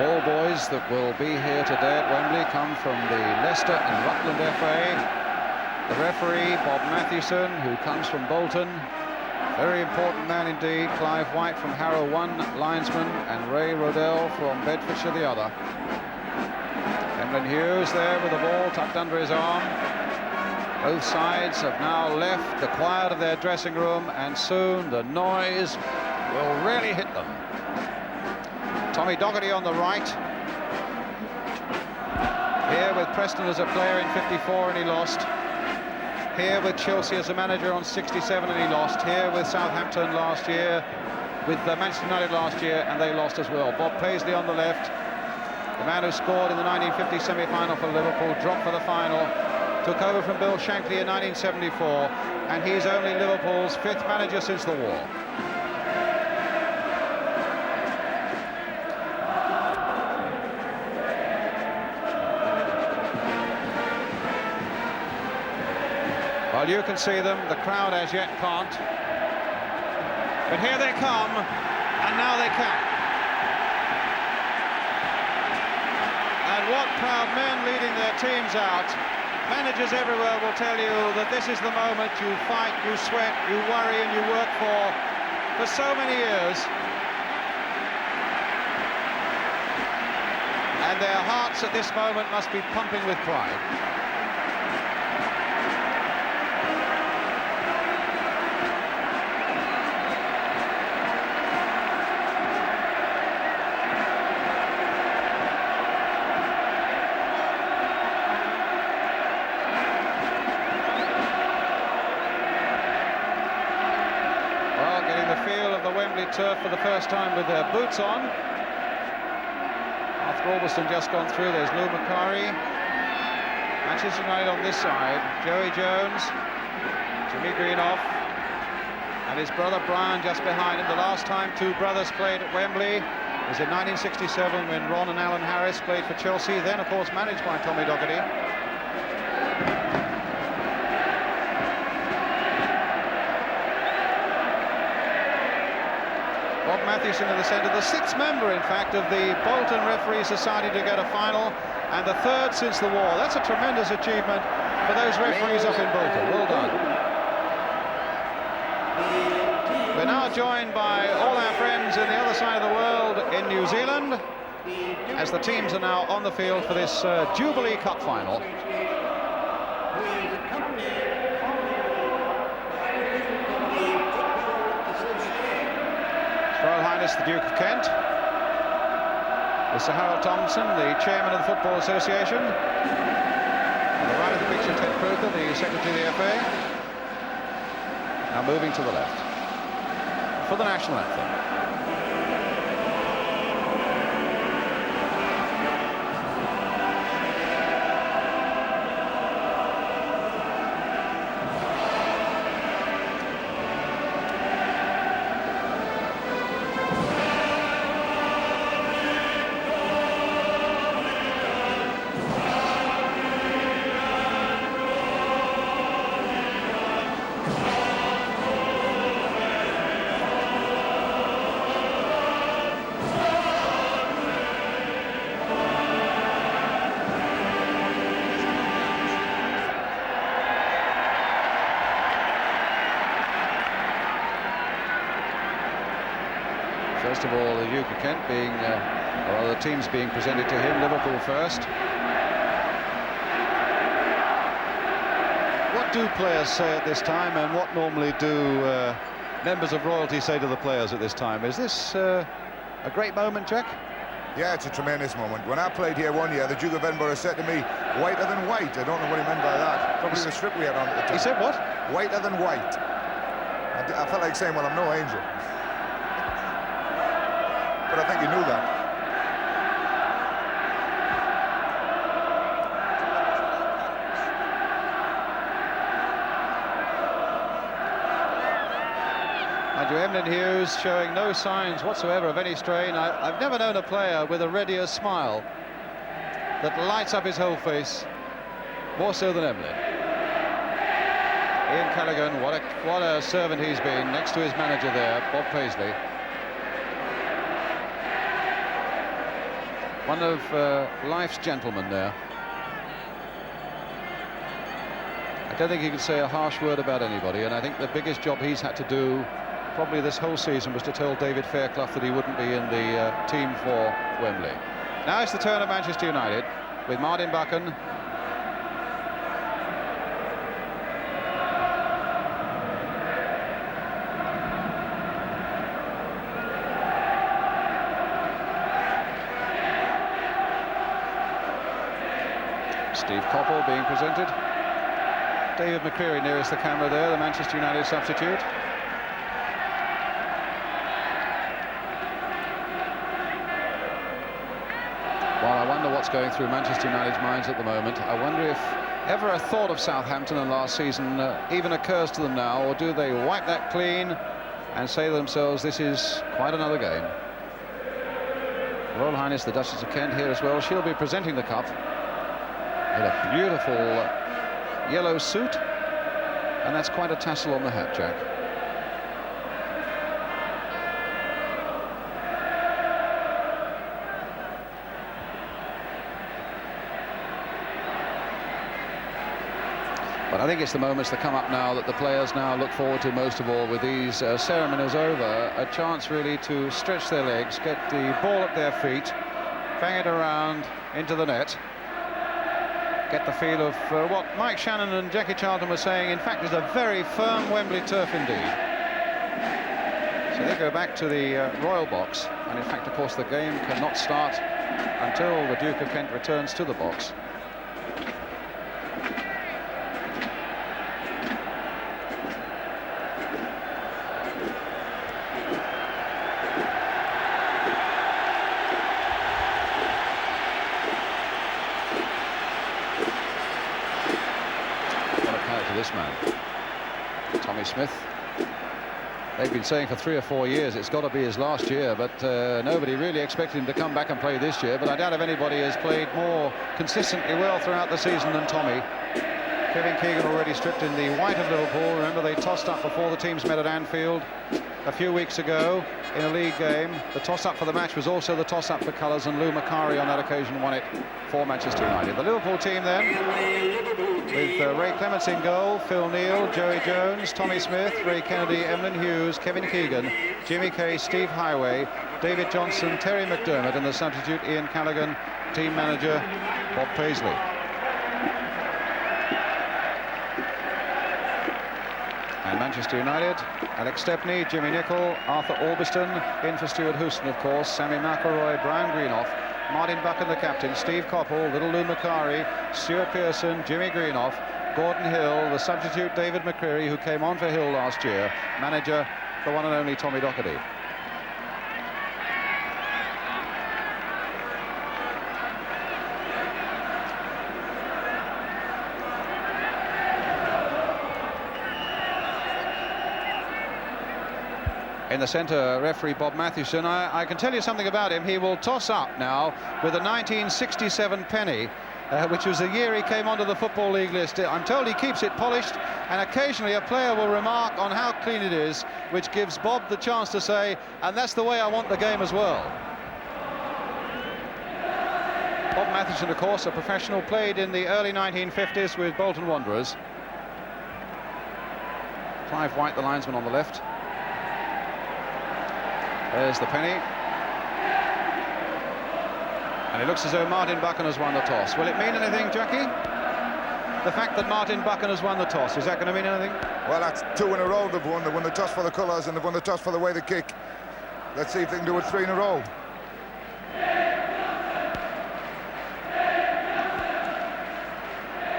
ball boys that will be here today at Wembley come from the Leicester and Rutland FA. The referee, Bob Mathewson, who comes from Bolton. Very important man indeed. Clive White from Harrow, one linesman, and Ray Rodell from Bedfordshire, the other. Emlyn Hughes there with the ball tucked under his arm. Both sides have now left the quiet of their dressing room, and soon the noise will really hit them. Tommy Docherty on the right. Here with Preston as a player in 54 and he lost. Here with Chelsea as a manager on 67 and he lost. Here with Southampton last year, with Manchester United last year, and they lost as well. Bob Paisley on the left, the man who scored in the 1950 semi-final for Liverpool, dropped for the final, took over from Bill Shankly in 1974, and he's only Liverpool's 5th manager since the war. Well, you can see them, the crowd as yet can't. But here they come, and now they can. And what proud men leading their teams out. Managers everywhere will tell you that this is the moment you fight, you sweat, you worry, and you work for so many years. And their hearts at this moment must be pumping with pride. Turf for the first time with their boots on. Arthur Albiston just gone through. There's Lou Macari. Manchester United on this side. Joey Jones, Jimmy Greenoff, and his brother Brian just behind him. The last time two brothers played at Wembley was in 1967 when Ron and Alan Harris played for Chelsea, then of course managed by Tommy Docherty. Bob Mathewson in the centre, the 6th member, in fact, of the Bolton Referee Society to get a final, and the 3rd since the war. That's a tremendous achievement for those referees up in Bolton. Well done. We're now joined by all our friends in the other side of the world in New Zealand, as the teams are now on the field for this Jubilee Cup final. Royal Highness the Duke of Kent, Mr. Harold Thompson, the Chairman of the Football Association, on the right of the picture Ted Croker, the Secretary of the FA. Now moving to the left for the national anthem. First of all, the Duke of Kent being, or the teams being presented to him, Liverpool first. What do players say at this time, and what normally do members of royalty say to the players at this time? Is this a great moment, Jack? Yeah, it's a tremendous moment. When I played here one year, the Duke of Edinburgh said to me, whiter than white. I don't know what he meant by that. Probably the strip we had on at the time. He said what? Whiter than white. I felt like saying, well, I'm no angel. But I think you knew that. And Emlyn Hughes showing no signs whatsoever of any strain. I've never known a player with a readier smile that lights up his whole face, more so than Emlyn. Ian Callaghan, what a servant he's been next to his manager there, Bob Paisley. One of life's gentlemen there. I don't think he could say a harsh word about anybody, and I think the biggest job he's had to do probably this whole season was to tell David Fairclough that he wouldn't be in the team for Wembley. Now it's the turn of Manchester United with Martin Buchan. Steve Coppell being presented. David McCreary nearest the camera there, the Manchester United substitute. Well, I wonder what's going through Manchester United's minds at the moment. I wonder if ever a thought of Southampton and last season even occurs to them now, or do they wipe that clean and say to themselves, this is quite another game. Royal Highness the Duchess of Kent here as well. She'll be presenting the cup in a beautiful yellow suit, and that's quite a tassel on the hat, Jack. But I think it's the moments that come up now that the players now look forward to most of all, with these ceremonies over. A chance really to stretch their legs, get the ball at their feet, bang it around into the net, get the feel of what Mike Shannon and Jackie Charlton were saying, in fact, is a very firm Wembley turf indeed. So they go back to the Royal Box, and in fact, of course, the game cannot start until the Duke of Kent returns to the box. This man, Tommy Smith. They've been saying for 3 or 4 years it's got to be his last year, but nobody really expected him to come back and play this year. But I doubt if anybody has played more consistently well throughout the season than Tommy. Kevin Keegan already stripped in the white of Liverpool. Remember, they tossed up before the teams met at Anfield a few weeks ago in a league game. The toss-up for the match was also the toss-up for colours, and Lou Macari on that occasion won it for Manchester United. The Liverpool team then, with Ray Clements in goal, Phil Neal, Joey Jones, Tommy Smith, Ray Kennedy, Emlyn Hughes, Kevin Keegan, Jimmy Kay, Steve Highway, David Johnson, Terry McDermott, and the substitute Ian Callaghan, team manager Bob Paisley. And Manchester United, Alex Stepney, Jimmy Nicholl, Arthur Orbiston, in for Stuart Houston, of course, Sammy McElroy, Brian Greenoff, Martin Buchan, the captain, Steve Coppell, little Lou Macari, Stuart Pearson, Jimmy Greenoff, Gordon Hill, the substitute David McCreary, who came on for Hill last year, manager, the one and only Tommy Docherty. In the centre, referee Bob Mathewson. I can tell you something about him. He will toss up now with a 1967 penny, which was the year he came onto the Football League list. I'm told he keeps it polished, and occasionally a player will remark on how clean it is, which gives Bob the chance to say, and that's the way I want the game as well. Bob Mathewson, of course, a professional, played in the early 1950s with Bolton Wanderers. Clive White, the linesman, on the left. There's the penny. And it looks as though Martin Buchan has won the toss. Will it mean anything, Jackie? The fact that Martin Buchan has won the toss, is that going to mean anything? Well, that's 2 in a row they've won. They've won the toss for the colours and they've won the toss for the way they kick. Let's see if they can do it 3 in a row.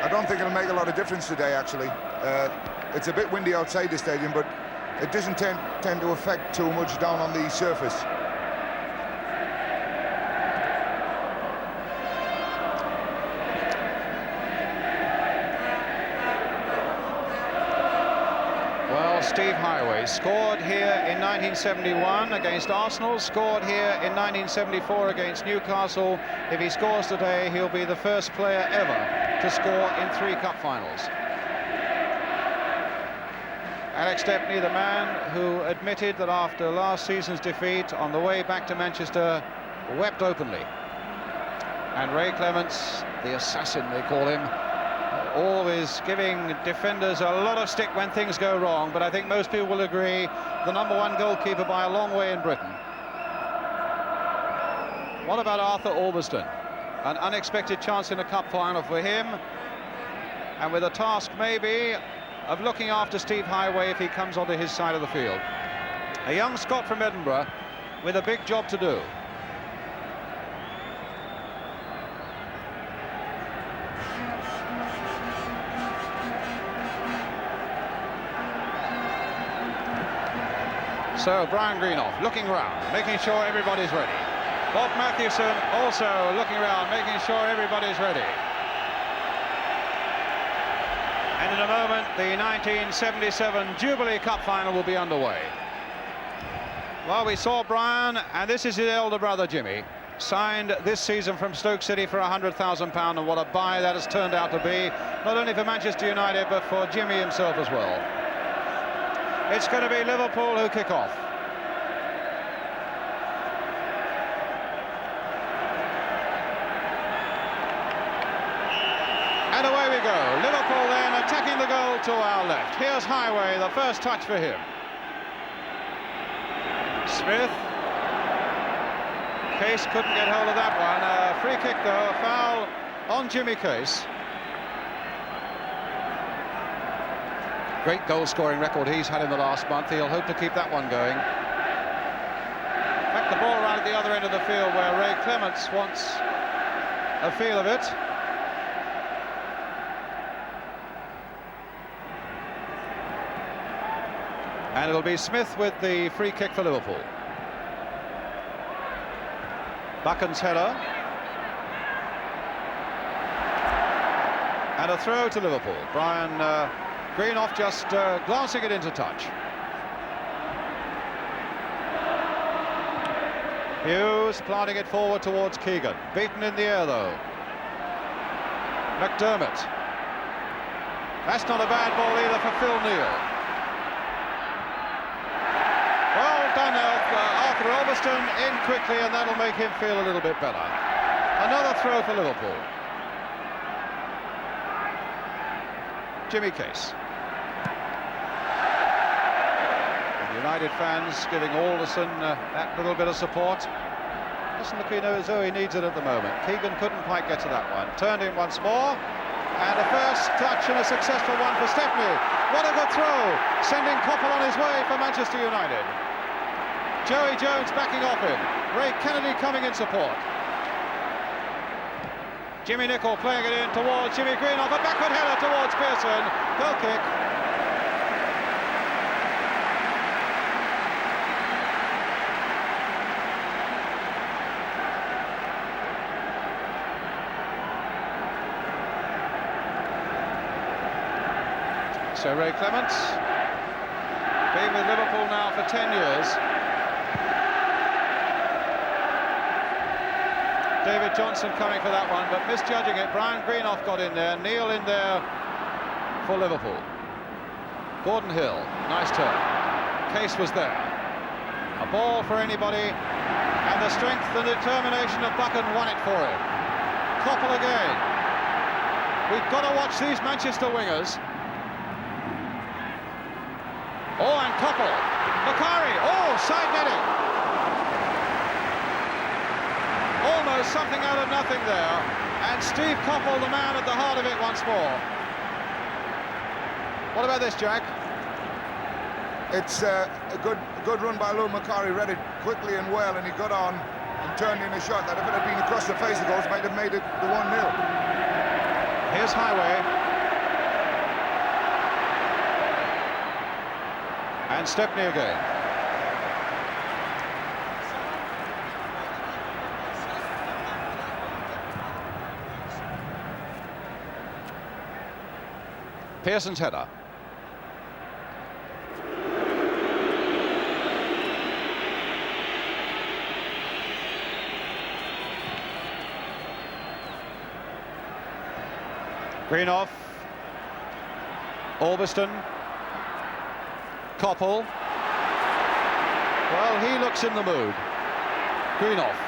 I don't think it'll make a lot of difference today, actually. It's a bit windy outside the stadium, but it doesn't tend to affect too much down on the surface. Well, Steve Highway scored here in 1971 against Arsenal, scored here in 1974 against Newcastle. If he scores today, he'll be the first player ever to score in 3 cup finals. Alex Stepney, the man who admitted that after last season's defeat on the way back to Manchester, wept openly. And Ray Clements, the assassin they call him, always giving defenders a lot of stick when things go wrong, but I think most people will agree the #1 goalkeeper by a long way in Britain. What about Arthur Albiston? An unexpected chance in a cup final for him, and with a task maybe of looking after Steve Highway if he comes onto his side of the field. A young Scot from Edinburgh with a big job to do. So Brian Greenough looking around, making sure everybody's ready. Bob Mathewson also looking around, making sure everybody's ready. And in a moment, the 1977 Jubilee Cup final will be underway. Well, we saw Brian, and this is his elder brother Jimmy, signed this season from Stoke City for £100,000, and what a buy that has turned out to be, not only for Manchester United, but for Jimmy himself as well. It's going to be Liverpool who kick off. And away we go. Liverpool then attacking the goal to our left. Here's Highway, the first touch for him. Smith. Case couldn't get hold of that one. A free kick though, a foul on Jimmy Case. Great goal-scoring record he's had in the last month. He'll hope to keep that one going. In fact, the ball right at the other end of the field where Ray Clements wants a feel of it. And it'll be Smith with the free kick for Liverpool. Buchan's header. And a throw to Liverpool. Brian Greenough just glancing it into touch. Hughes planting it forward towards Keegan. Beaten in the air though. McDermott. That's not a bad ball either for Phil Neal. Well done, Arthur Albiston in quickly, and that'll make him feel a little bit better. Another throw for Liverpool. Jimmy Case. United fans giving Alderson that little bit of support. Doesn't look as though he needs it at the moment. Keegan couldn't quite get to that one. Turned in once more. And a first touch and a successful one for Stepney. What a good throw. Sending Coppell on his way for Manchester United. Joey Jones backing off him. Ray Kennedy coming in support. Jimmy Nicholl playing it in towards Jimmy Greenough. A backward header towards Pearson. Goal kick. So Ray Clements, been with Liverpool now for 10 years. David Johnson coming for that one, but misjudging it. Brian Greenough got in there, Neil in there for Liverpool. Gordon Hill, nice turn. Case was there. A ball for anybody, and the strength and determination of Buchan won it for him. Coppell again. We've got to watch these Manchester wingers. Oh, and Coppell. Macari. Oh, side netting. Almost something out of nothing there. And Steve Coppell, the man at the heart of it once more. What about this, Jack? It's a good run by Lou Macari. Read it quickly and well, and he got on and turned in a shot that if it had been across the face of goals might have made it the 1-0. Here's Highway. And Stepney again. Pearson's header. Greenough. Albiston. Coppell. Well, he looks in the mood. Greenough.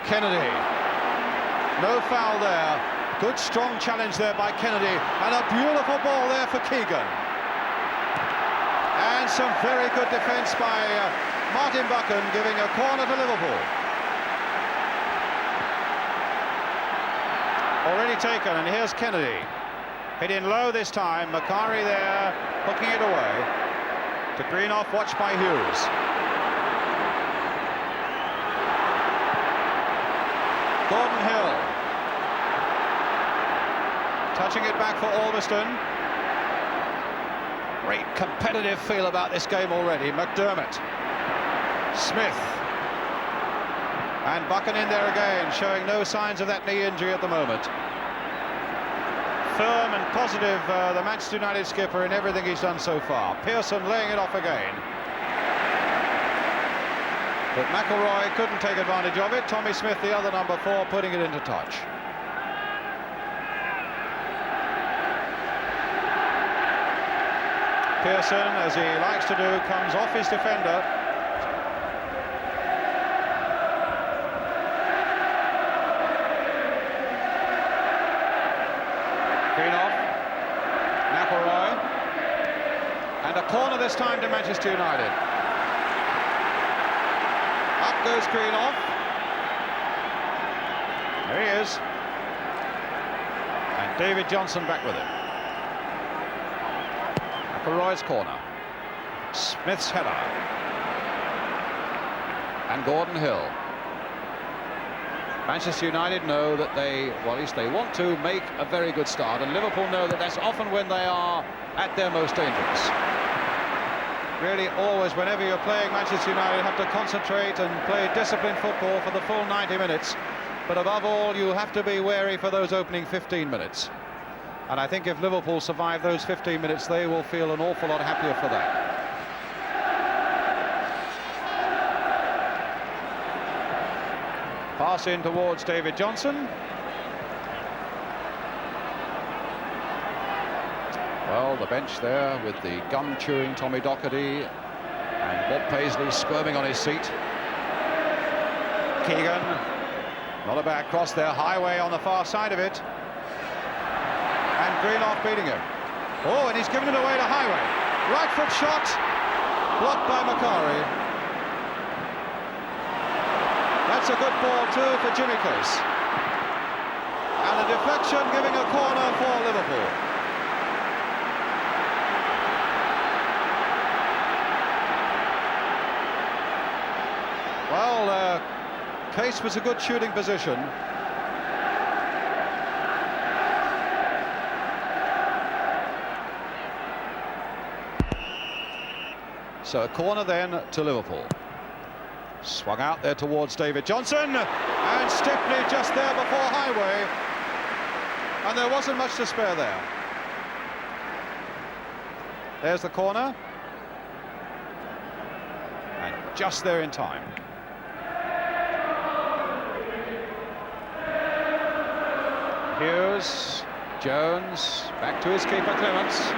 Kennedy. No foul there. Good strong challenge there by Kennedy, and a beautiful ball there for Keegan. And some very good defence by Martin Buchan, giving a corner to Liverpool. Already taken, and here's Kennedy. Hit in low this time. Macari there, hooking it away. To Greenough, watched by Hughes. Gordon Hill. Touching it back for Alveston. Great competitive feel about this game already. McDermott. Smith. And Buchan in there again, showing no signs of that knee injury at the moment. Firm and positive, the Manchester United skipper, in everything he's done so far. Pearson laying it off again. But McElroy couldn't take advantage of it. Tommy Smith, the other number 4, putting it into touch. Pearson, as he likes to do, comes off his defender. Greenough, McElroy, and a corner this time to Manchester United. Up goes Greenough. There he is. And David Johnson back with him. McElroy's corner. Smith's header. And Gordon Hill. Manchester United know that they, well, at least they want to make a very good start, and Liverpool know that that's often when they are at their most dangerous. Really, always, whenever you're playing Manchester United, you have to concentrate and play disciplined football for the full 90 minutes. But above all, you have to be wary for those opening 15 minutes. And I think if Liverpool survive those 15 minutes, they will feel an awful lot happier for that. Pass in towards David Johnson. Well, the bench there with the gum-chewing Tommy Docherty and Bob Paisley squirming on his seat. Keegan, not a bad cross there, Highway on the far side of it. And Greenough beating him. Oh, and he's given it away to Highway. Right foot shot, blocked by Macari. That's a good ball too for Jimmy Case. And a deflection giving a corner for Liverpool. Well, Case was a good shooting position. So a corner then to Liverpool. Swung out there towards David Johnson, and Stepney just there before Highway, and there wasn't much to spare there. There's the corner, and just there in time. Hughes, Jones, back to his keeper Clements.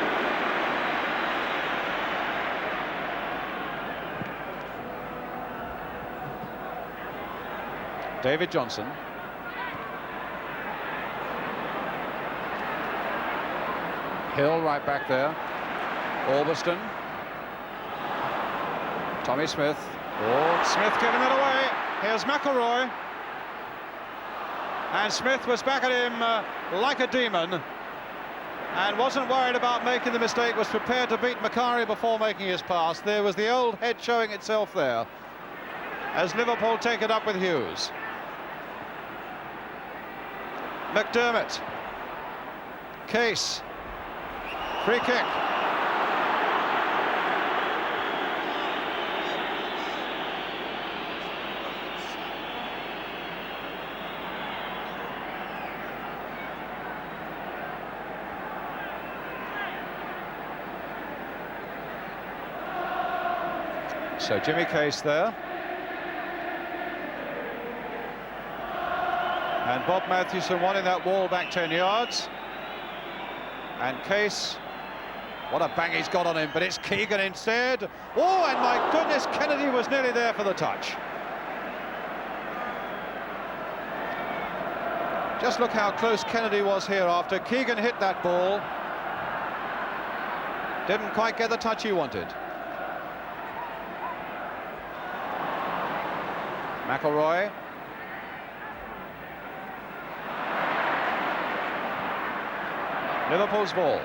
David Johnson. Hill right back there. Alveston. Tommy Smith. Oh, Smith giving it away. Here's McElroy. And Smith was back at him like a demon and wasn't worried about making the mistake, was prepared to beat Macari before making his pass. There was the old head showing itself there as Liverpool take it up with Hughes. McDermott. Case. Free kick. So Jimmy Case there. And Bob Mathewson wanting that wall back 10 yards. And Case, what a bang he's got on him, but it's Keegan instead. Oh, and my goodness, Kennedy was nearly there for the touch. Just look how close Kennedy was here after Keegan hit that ball. Didn't quite get the touch he wanted. McElroy. Liverpool's ball.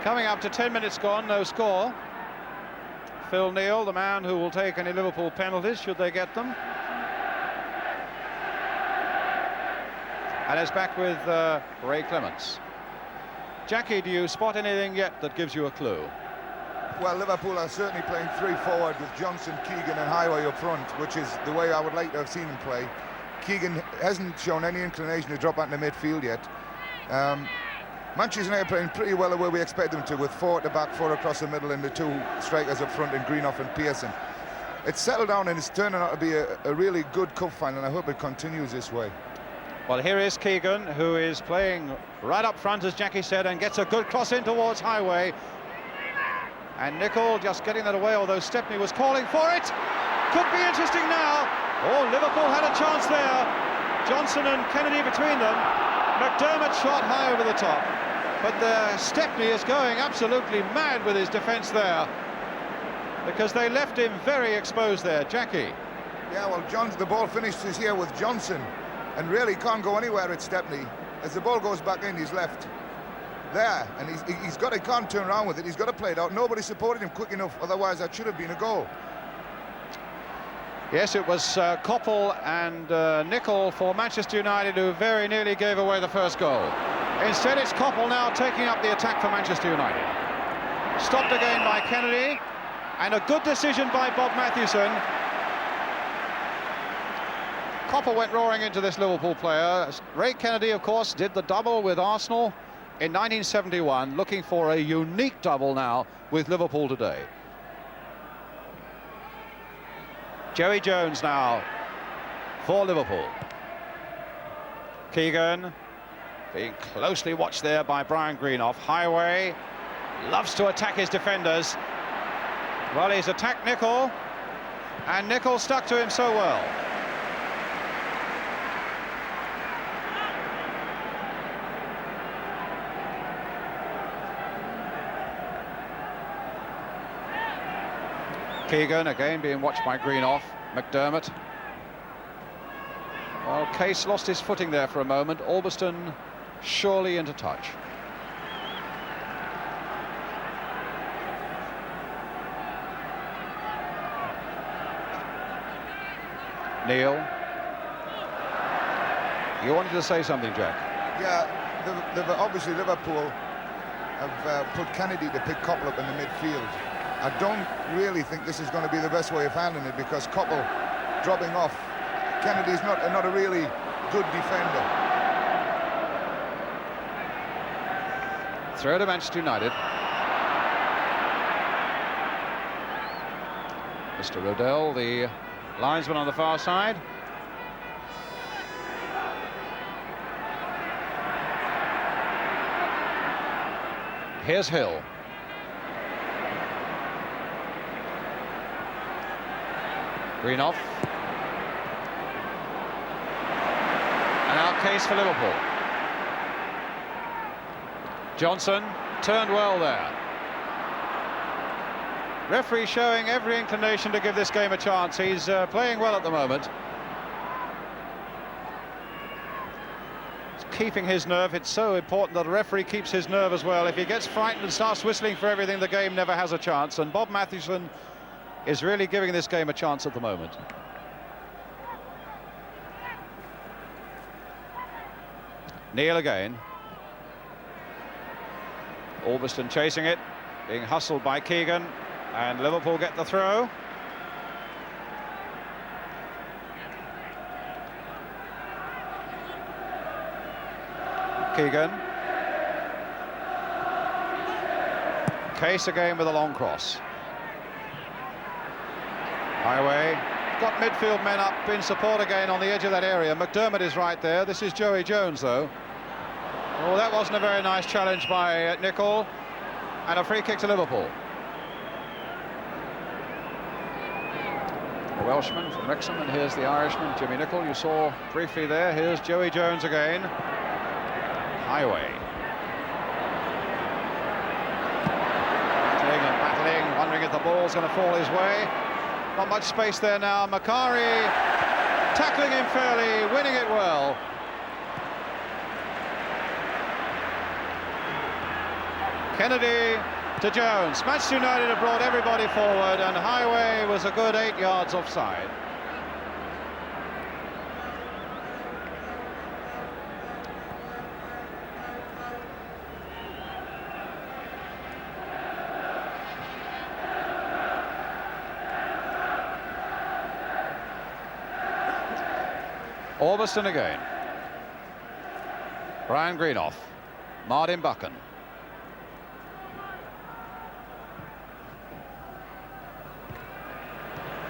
Coming up to 10 minutes gone, no score. Phil Neal, the man who will take any Liverpool penalties should they get them. And it's back with Ray Clements. Jackie, do you spot anything yet that gives you a clue? Well, Liverpool are certainly playing 3 forward with Johnson, Keegan and Highway up front, which is the way I would like to have seen him play. Keegan hasn't shown any inclination to drop out in the midfield yet. Manchester United playing pretty well the way we expect them to, with 4 at the back, 4 across the middle, and the 2 strikers up front in Greenough and Pearson. It's settled down and it's turning out to be a really good cup final, and I hope it continues this way. Well, here is Keegan, who is playing right up front, as Jackie said, and gets a good cross in towards Highway. And Nicol just getting that away, although Stepney was calling for it. Could be interesting now. Oh, Liverpool had a chance there. Johnson and Kennedy between them. McDermott shot high over the top. But Stepney is going absolutely mad with his defence there, because they left him very exposed there. Jackie. Yeah, well, the ball finishes here with Johnson, and really can't go anywhere at Stepney. As the ball goes back in, he's left there, and he can't turn around with it. He's got to play it out. Nobody supported him quick enough, otherwise that should have been a goal. Yes, it was Koppel and Nicol for Manchester United who very nearly gave away the first goal. Instead, it's Koppel now taking up the attack for Manchester United. Stopped again by Kennedy, and a good decision by Bob Matthewson. Koppel went roaring into this Liverpool player. Ray Kennedy, of course, did the double with Arsenal in 1971, looking for a unique double now with Liverpool today. Joey Jones now for Liverpool. Keegan being closely watched there by Brian Greenough. Highway loves to attack his defenders. Well, he's attacked Nicol, and Nicol stuck to him so well. Keegan again being watched by Greenough. McDermott. Well, Case lost his footing there for a moment. Albiston surely into touch. Neil. You wanted to say something, Jack? Yeah, obviously Liverpool have put Kennedy to pick Koppel up in the midfield. I don't really think this is going to be the best way of handling it, because Koppel dropping off. Kennedy's not a really good defender. Throw to Manchester United. Mr. Rodell, the linesman on the far side. Here's Hill. Greenough. And now Case for Liverpool. Johnson turned well there. Referee showing every inclination to give this game a chance. He's playing well at the moment. He's keeping his nerve. It's so important that a referee keeps his nerve as well. If he gets frightened and starts whistling for everything, the game never has a chance. And Bob Matthewson is really giving this game a chance at the moment. Neil again. Albiston chasing it, being hustled by Keegan, and Liverpool get the throw. Keegan. Case again with a long cross. Highway got midfield men up in support again on the edge of that area. McDermott is right there. This is Joey Jones, though. Oh, that wasn't a very nice challenge by Nicol, and a free kick to Liverpool. the Welshman from Wrexham, and here's the Irishman, Jimmy Nicholl, you saw briefly there. Here's Joey Jones again. Highway. Battling and battling, wondering if the ball's going to fall his way. Not much space there now. Macari tackling him fairly, winning it well. Kennedy to Jones. Manchester United have brought everybody forward, and Highway was a good 8 yards offside. Orbiston again. Brian Greenoff. Martin Buchan.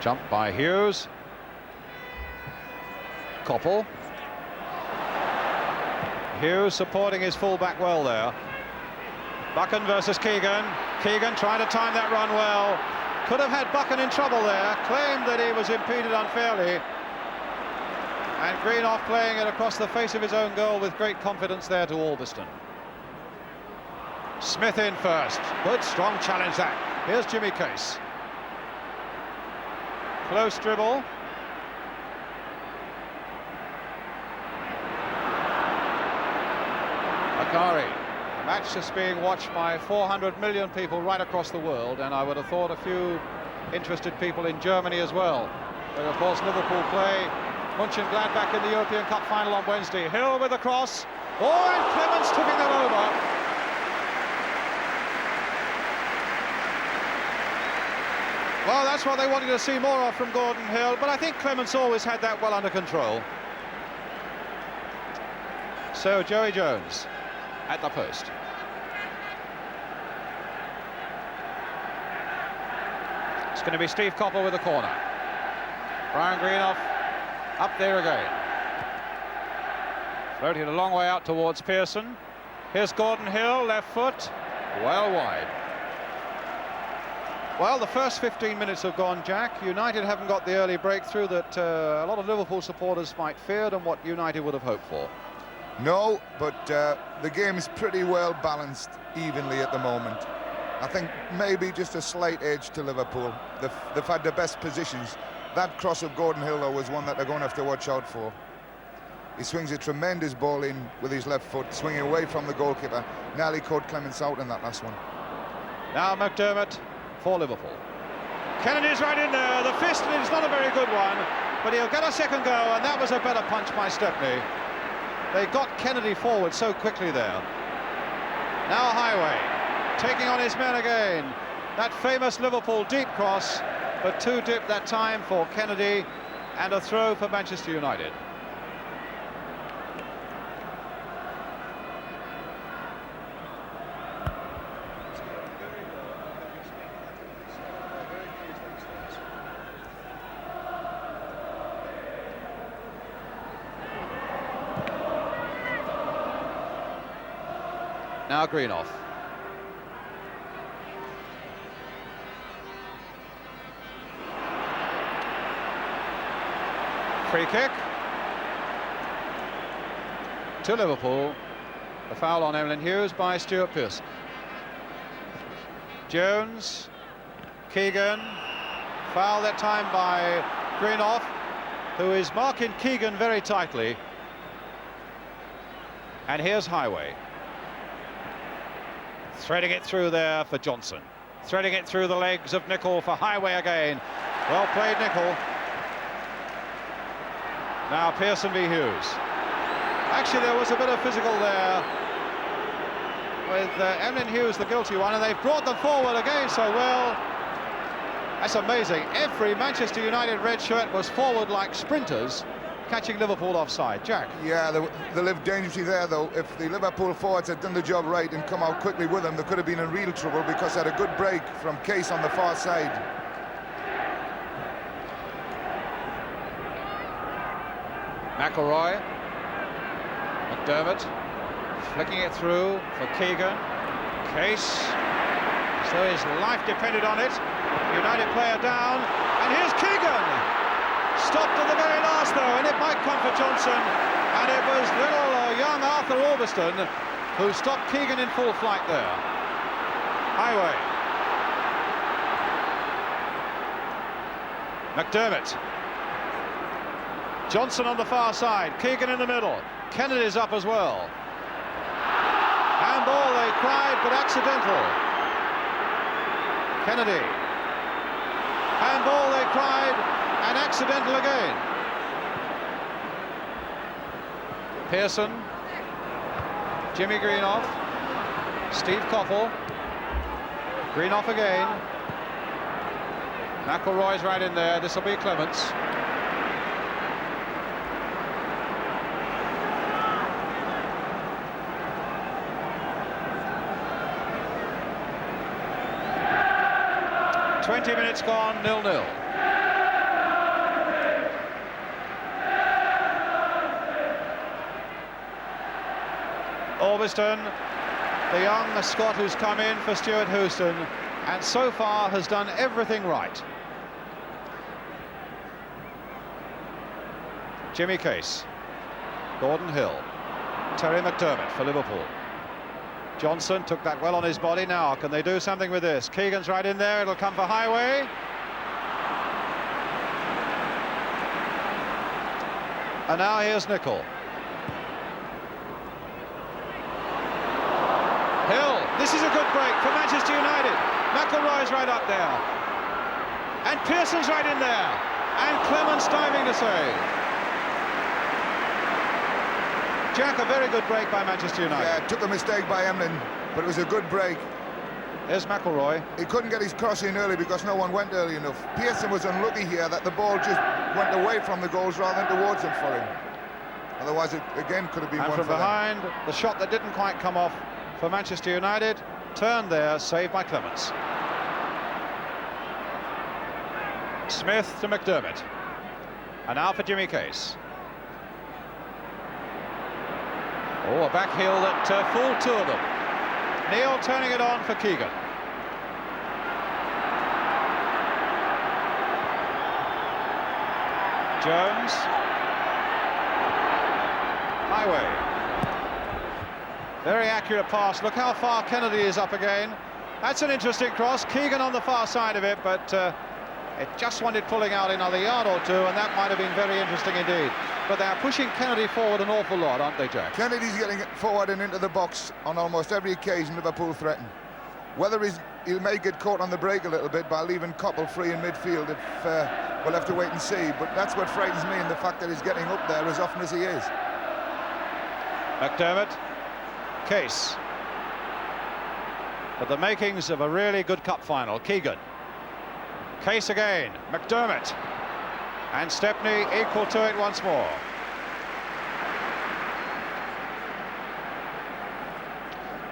Jump by Hughes. Koppel. Hughes supporting his fullback well there. Buchan versus Keegan. Keegan trying to time that run well. Could have had Buchan in trouble there. Claimed that he was impeded unfairly. And Greenoff playing it across the face of his own goal with great confidence there to Orbiston. Smith in first. Good strong challenge that. Here's Jimmy Case. Close dribble. Macari. A match that's being watched by 400 million people right across the world, and I would have thought a few interested people in Germany as well. But of course Liverpool play Mönchengladbach in the European Cup final on Wednesday. Hill with a cross. Oh, and Clements tipping them over. Well, that's what they wanted to see more of from Gordon Hill, but I think Clements always had that well under control. So Joey Jones at the post. It's going to be Steve Koppel with the corner. Brian Greenoff up there again. Floating a long way out towards Pearson. Here's Gordon Hill, left foot, well wide. Well, the first 15 minutes have gone, Jack. United haven't got the early breakthrough that a lot of Liverpool supporters might feared and what United would have hoped for. No, but the game is pretty well balanced evenly at the moment. I think maybe just a slight edge to Liverpool. They've had the best positions. That cross of Gordon Hill, though, was one that they're going to have to watch out for. He swings a tremendous ball in with his left foot, swinging away from the goalkeeper. Nearly caught Clements out in that last one. Now McDermott for Liverpool. Kennedy's right in there. The fist is not a very good one, but he'll get a second go, and that was a better punch by Stepney. They got Kennedy forward so quickly there. Now Highway taking on his men again. That famous Liverpool deep cross, but too deep that time for Kennedy, and a throw for Manchester United. Now Greenoff. Free kick to Liverpool. The foul on Emlyn Hughes by Stuart Pearson. Jones, Keegan, foul that time by Greenoff, who is marking Keegan very tightly. And here's Highway. Threading it through there for Johnson. Threading it through the legs of Nicholl for Highway again. Well played, Nicholl. Now Pearson v Hughes. Actually, there was a bit of physical there with Emlyn Hughes, the guilty one, and they've brought them forward again so well. That's amazing. Every Manchester United red shirt was forward like sprinters, catching Liverpool offside. Jack? Yeah, they lived dangerously there, though. If the Liverpool forwards had done the job right and come out quickly with them, they could have been in real trouble because they had a good break from Case on the far side. McElroy. McDermott flicking it through for Keegan. Case, so his life depended on it. United player down, and here's Keegan. stopped at the very last, though, and it might come for Johnson. And it was little young Arthur Albiston who stopped Keegan in full flight there. Highway. McDermott. Johnson on the far side. Keegan in the middle. Kennedy's up as well. Handball, they cried, but accidental. Kennedy. Handball, they cried, and accidental again. Pearson. Jimmy Greenoff. Steve Coffell. Greenoff again. McElroy's right in there. This will be Clements. "20 minutes gone, 0-0. Albiston, the young Scot who's come in for Stuart Houston, and so far has done everything right. Jimmy Case, Gordon Hill, Terry McDermott for Liverpool. Johnson took that well on his body. Now can they do something with this? Keegan's right in there. It'll come for Highway. And now here's Nicol. Hill, this is a good break for Manchester United. McElroy's right up there. And Pearson's right in there. And Clements diving to save. Jack, a very good break by Manchester United. Yeah, took a mistake by Emlyn, but it was a good break. There's McElroy. He couldn't get his cross in early because no one went early enough. Pearson was unlucky here that the ball just went away from the goals rather than towards them for him. Otherwise, it again could have been and one from for behind, them. the shot that didn't quite come off for Manchester United, turned there, saved by Clements. Smith to McDermott. And now for Jimmy Case. Oh, a back heel that fooled two of them. Neil turning it on for Keegan. Jones. Highway. Very accurate pass. Look how far Kennedy is up again. That's an interesting cross. Keegan on the far side of it, but it just wanted pulling out another yard or two, and that might have been very interesting indeed. But they're pushing Kennedy forward an awful lot, aren't they, Jack? Kennedy's getting forward and into the box on almost every occasion Liverpool threaten. Whether he may get caught on the break a little bit by leaving Coppell free in midfield, we'll have to wait and see. But that's what frightens me, in the fact that he's getting up there as often as he is. McDermott, Case. But the makings of a really good cup final. Keegan. Case again. McDermott. And Stepney equal to it once more.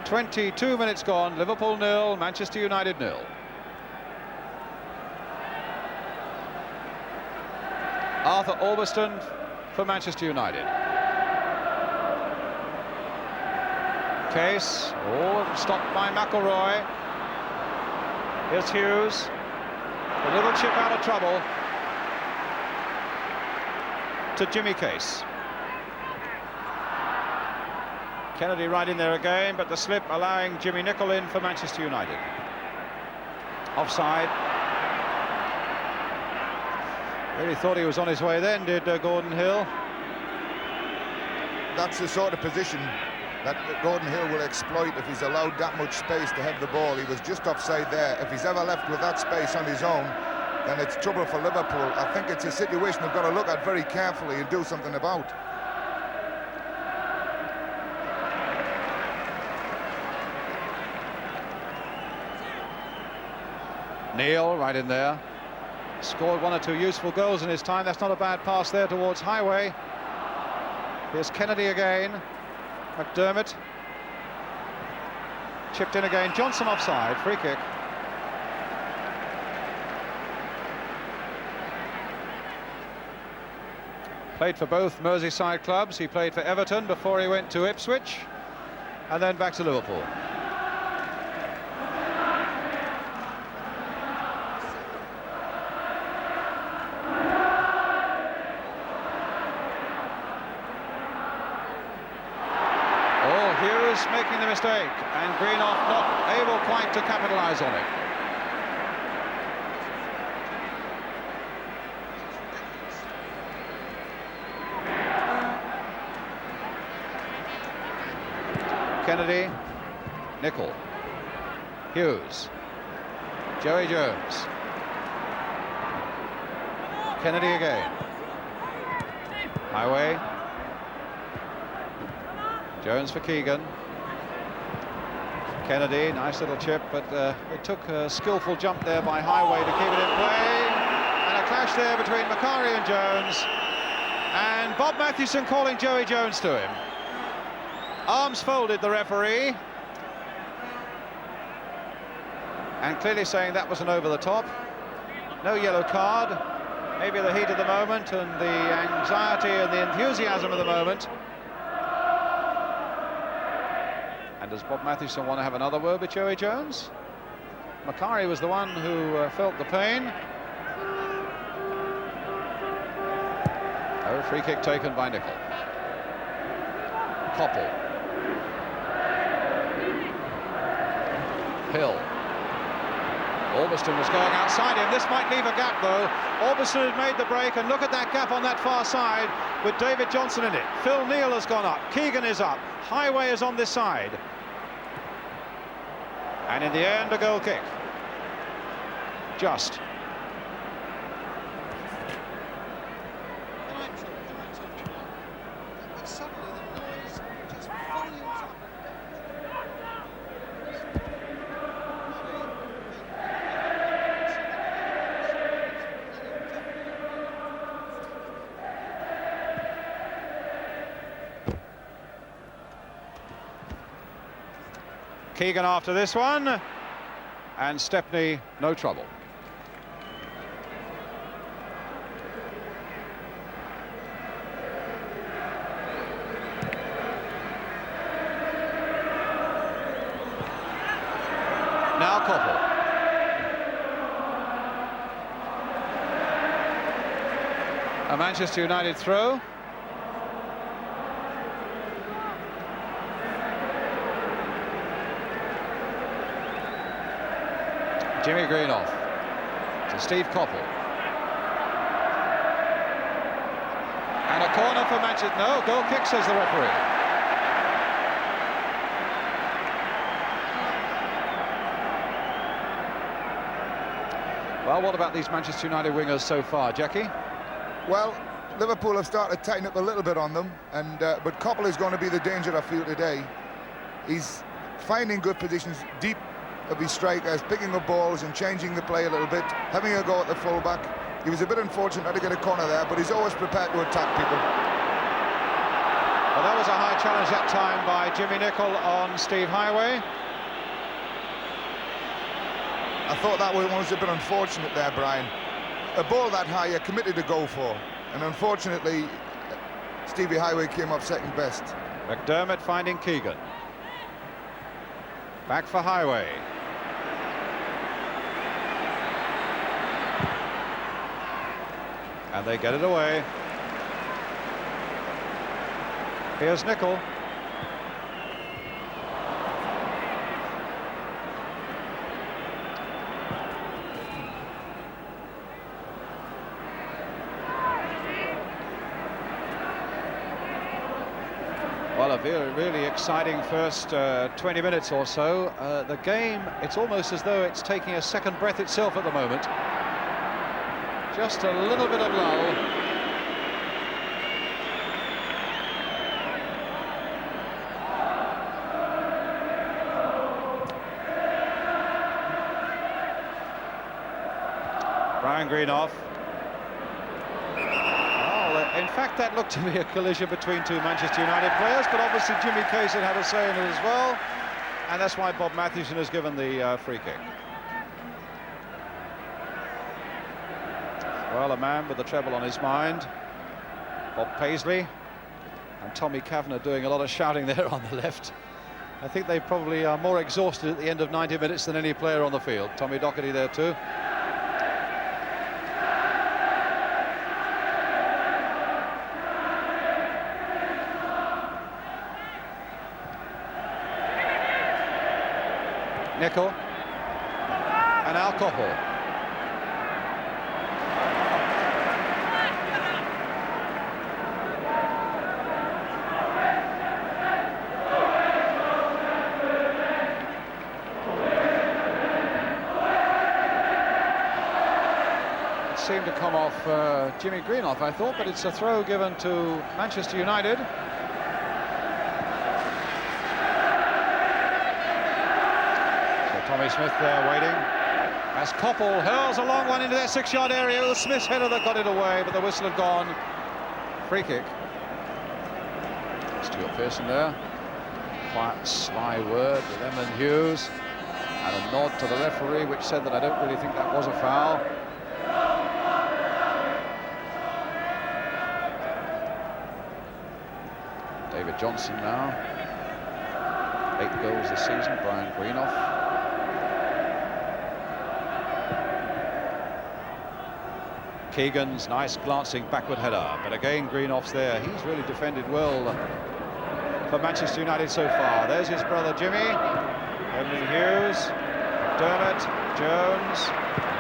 "22 minutes gone. Liverpool 0, Manchester United 0. Arthur Albiston for Manchester United. Case, stopped by McElroy. Here's Hughes. A little chip out of trouble to Jimmy Case. Kennedy right in there again, but the slip allowing Jimmy Nicol in for Manchester United. Offside. Really thought he was on his way then, did Gordon Hill. That's the sort of position that Gordon Hill will exploit if he's allowed that much space to have the ball. He was just offside there. If he's ever left with that space on his own, then it's trouble for Liverpool. I think it's a situation they've got to look at very carefully and do something about. Neil right in there. Scored one or two useful goals in his time. That's not a bad pass there towards Highway. Here's Kennedy again. McDermott. Chipped in again. Johnson offside. Free kick. Played for both Merseyside clubs. He played for Everton before he went to Ipswich, and then back to Liverpool. Jones making the mistake, and Greenoff not able quite to capitalise on it. Kennedy, Nicol, Hughes, Joey Jones, Kennedy again, Highway, Jones for Keegan, Kennedy, nice little chip, but it took a skillful jump there by Highway to keep it in play, and a clash there between Macari and Jones, and Bob Mathewson calling Joey Jones to him. Arms folded, the referee, and clearly saying that was an over the top. No yellow card, maybe the heat of the moment and the anxiety and the enthusiasm of the moment. And does Bob Mathewson want to have another word with Joey Jones? Macari was the one who felt the pain. Oh, free kick taken by Nicol. Koppel. Hill. Orbiston was going outside him. This might leave a gap, though. Orbiston had made the break, and look at that gap on that far side with David Johnson in it. Phil Neal has gone up. Keegan is up. Highway is on this side. And in the end, a goal kick. Just. Keegan after this one, and Stepney, no trouble. Now Koppel. A Manchester United throw. Jimmy Greenoff to Steve Koppel. And a corner for Manchester. No, goal kick, says the referee. Well, what about these Manchester United wingers so far, Jackie? Well, Liverpool have started to tighten up a little bit on them, and but Koppel is going to be the danger, I feel, today. He's finding good positions deep of his strikers, picking up balls and changing the play a little bit, having a go at the fullback. He was a bit unfortunate not to get a corner there, but he's always prepared to attack people. Well, that was a high challenge that time by Jimmy Nicol on Steve Highway. I thought that was a bit unfortunate there, Brian. A ball that high you're committed to go for, and unfortunately Stevie Highway came up second best. McDermott finding Keegan. Back for Highway. And they get it away. Here's Nicol. Well, a really exciting first 20 minutes or so. The game, it's almost as though it's taking a second breath itself at the moment. Just a little bit of lull. Brian Greenoff. In fact, that looked to be a collision between two Manchester United players, but obviously Jimmy Kaysen had a say in it as well, and that's why Bob Mathewson has given the free kick. Well, a man with the treble on his mind, Bob Paisley, and Tommy Kavanagh doing a lot of shouting there on the left. I think they probably are more exhausted at the end of 90 minutes than any player on the field. Tommy Docherty there too. Nickel and alcohol. It seemed to come off Jimmy Greenough, I thought, but it's a throw given to Manchester United. Tommy Smith there waiting as Koppel hurls a long one into their 6-yard area. It was Smith's header that got it away, but the whistle had gone. Free kick. Stuart Pearson there. Quite sly word with Emlyn Hughes and a nod to the referee, which said that I don't really think that was a foul. David Johnson now. 8 goals this season. Brian Greenough. Keegan's nice glancing backward header, but again Greenoff's there. He's really defended well for Manchester United so far. There's his brother Jimmy, Emlyn Hughes, Dermot, Jones,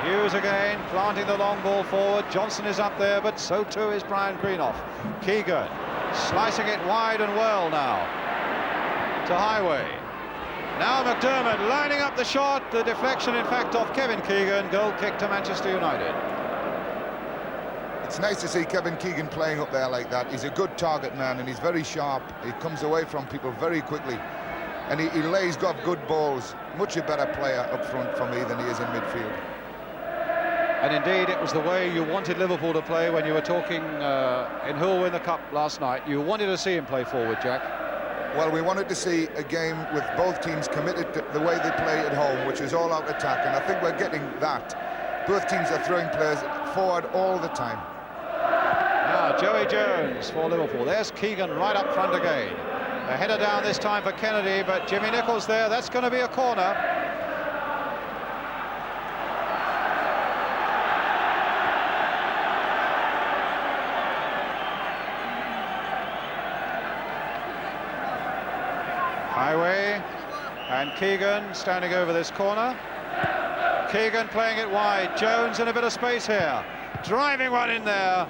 Hughes again, planting the long ball forward. Johnson is up there, but so too is Brian Greenoff. Keegan slicing it wide and well now to Highway. Now McDermott lining up the shot, the deflection in fact off Kevin Keegan, goal kick to Manchester United. It's nice to see Kevin Keegan playing up there like that. He's a good target man and he's very sharp. He comes away from people very quickly and he lays got good balls. Much a better player up front for me than he is in midfield. And indeed it was the way you wanted Liverpool to play when you were talking in who will win the Cup last night. You wanted to see him play forward, Jack. Well, we wanted to see a game with both teams committed to the way they play at home, which is all out attack, and I think we're getting that. Both teams are throwing players forward all the time. Now Joey Jones for Liverpool. There's Keegan right up front again. A header down this time for Kennedy, but Jimmy Nichols there. That's going to be a corner. Highway and Keegan standing over this corner. Keegan playing it wide. Jones in a bit of space here. Driving one in there.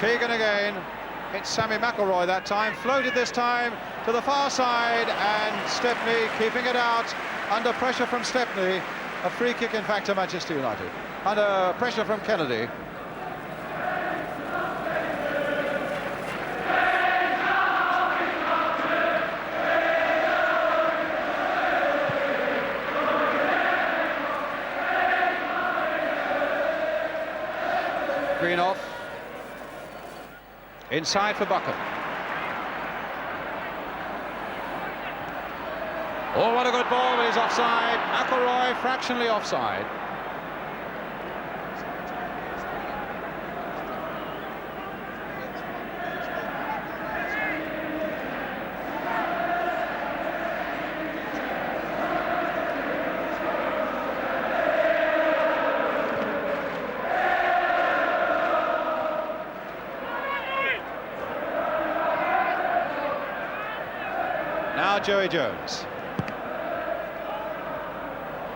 Keegan again. It's Sammy McElroy that time. Floated this time to the far side, and Stepney keeping it out under pressure from Stepney. A free kick, in fact, to Manchester United. Under pressure from Kennedy. Greenoff. Inside for Buckham. Oh, what a good ball, but he's offside. McElroy fractionally offside. Now Joey Jones.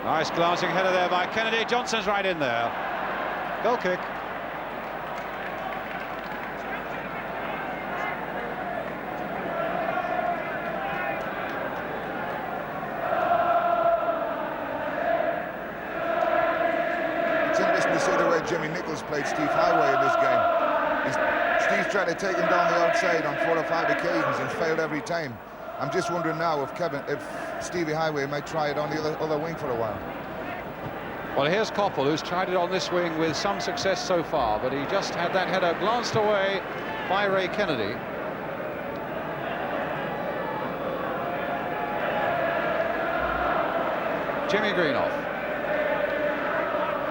Nice glancing header there by Kennedy. Johnson's right in there. Goal kick. It's interesting to see the way Jimmy Nichols played Steve Highway in this game. Steve's tried to take him down the outside on 4 or 5 occasions and failed every time. I'm just wondering now if Stevie Highway might try it on the other wing for a while. Well, here's Koppel, who's tried it on this wing with some success so far, but he just had that header glanced away by Ray Kennedy. Jimmy Greenoff.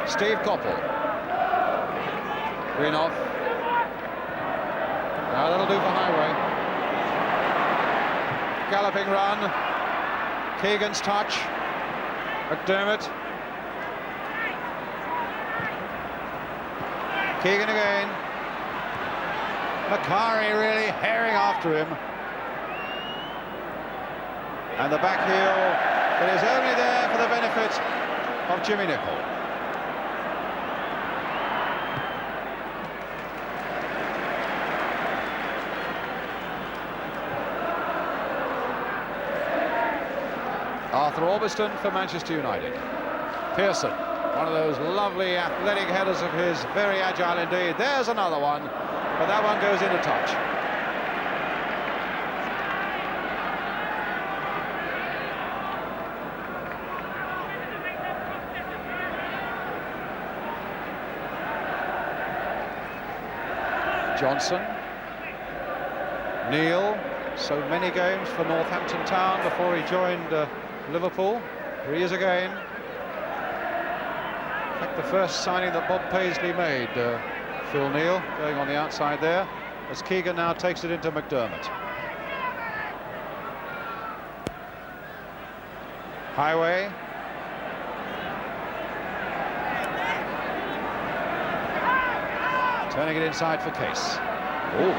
Steve Koppel. Greenoff. Now that'll do for Highway. Galloping run. Keegan's touch. McDermott. Keegan again. Macari really herring after him. And the back heel It is only there for the benefit of Jimmy Nicholl. Arthur Orbiston for Manchester United. Pearson, one of those lovely athletic headers of his, very agile indeed. There's another one, but that one goes into touch. Johnson, Neil, so many games for Northampton Town before he joined Liverpool. Here he is again. In fact, the first signing that Bob Paisley made, Phil Neal, going on the outside there, as Keegan now takes it into McDermott. Highway. Turning it inside for Case. Oh.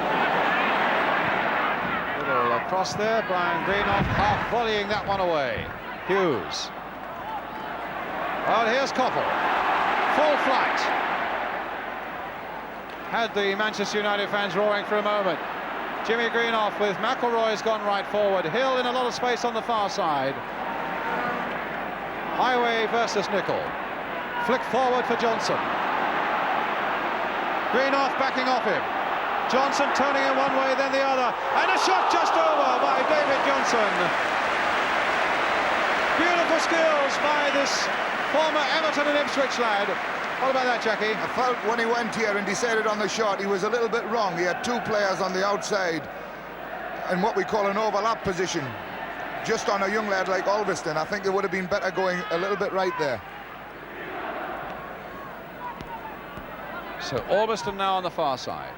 Little cross there, Brian Greenoff half volleying that one away. Hughes. Well, here's Koppel. Full flight. Had the Manchester United fans roaring for a moment. Jimmy Greenoff with McElroy's gone right forward. Hill in a lot of space on the far side. Highway versus Nicholl. Flick forward for Johnson. Greenoff backing off him. Johnson turning in one way, then the other. And a shot just over by David Johnson. Beautiful skills by this former Everton and Ipswich lad. What about that, Jackie? I felt when he went here and decided on the shot, he was a little bit wrong. He had two players on the outside in what we call an overlap position. Just on a young lad like Ulverston, I think it would have been better going a little bit right there. So Ulverston now on the far side.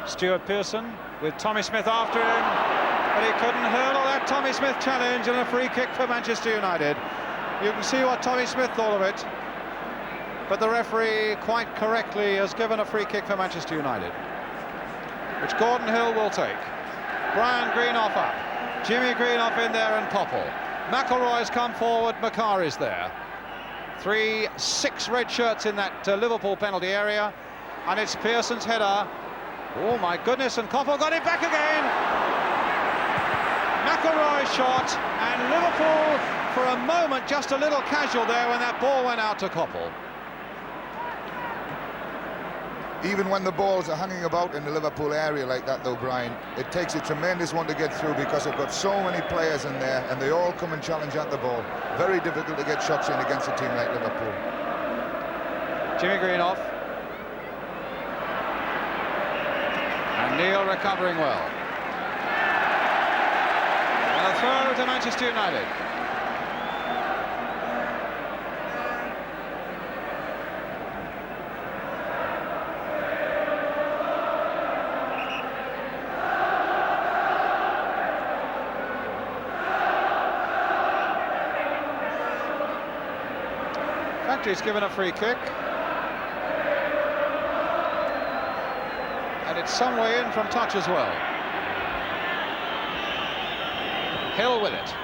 Stuart Pearson with Tommy Smith after him, but he couldn't hurdle that Tommy Smith challenge, and a free kick for Manchester United. You can see what Tommy Smith thought of it, but the referee quite correctly has given a free kick for Manchester United, which Gordon Hill will take. Brian Greenoff up, Jimmy Greenoff in there, and Koppel. McElroy's come forward, Macari's there. 3-6 red shirts in that Liverpool penalty area, and it's Pearson's header. Oh my goodness, and Koppel got it back again. McElroy's shot, and Liverpool for a moment just a little casual there when that ball went out to Koppel. Even when the balls are hanging about in the Liverpool area like that, though, Brian, it takes a tremendous one to get through, because they've got so many players in there and they all come and challenge at the ball. Very difficult to get shots in against a team like Liverpool. Jimmy Greenoff. And Neil recovering well. And a throw to Manchester United. He's given a free kick, and it's some way in from touch as well. Hill with it,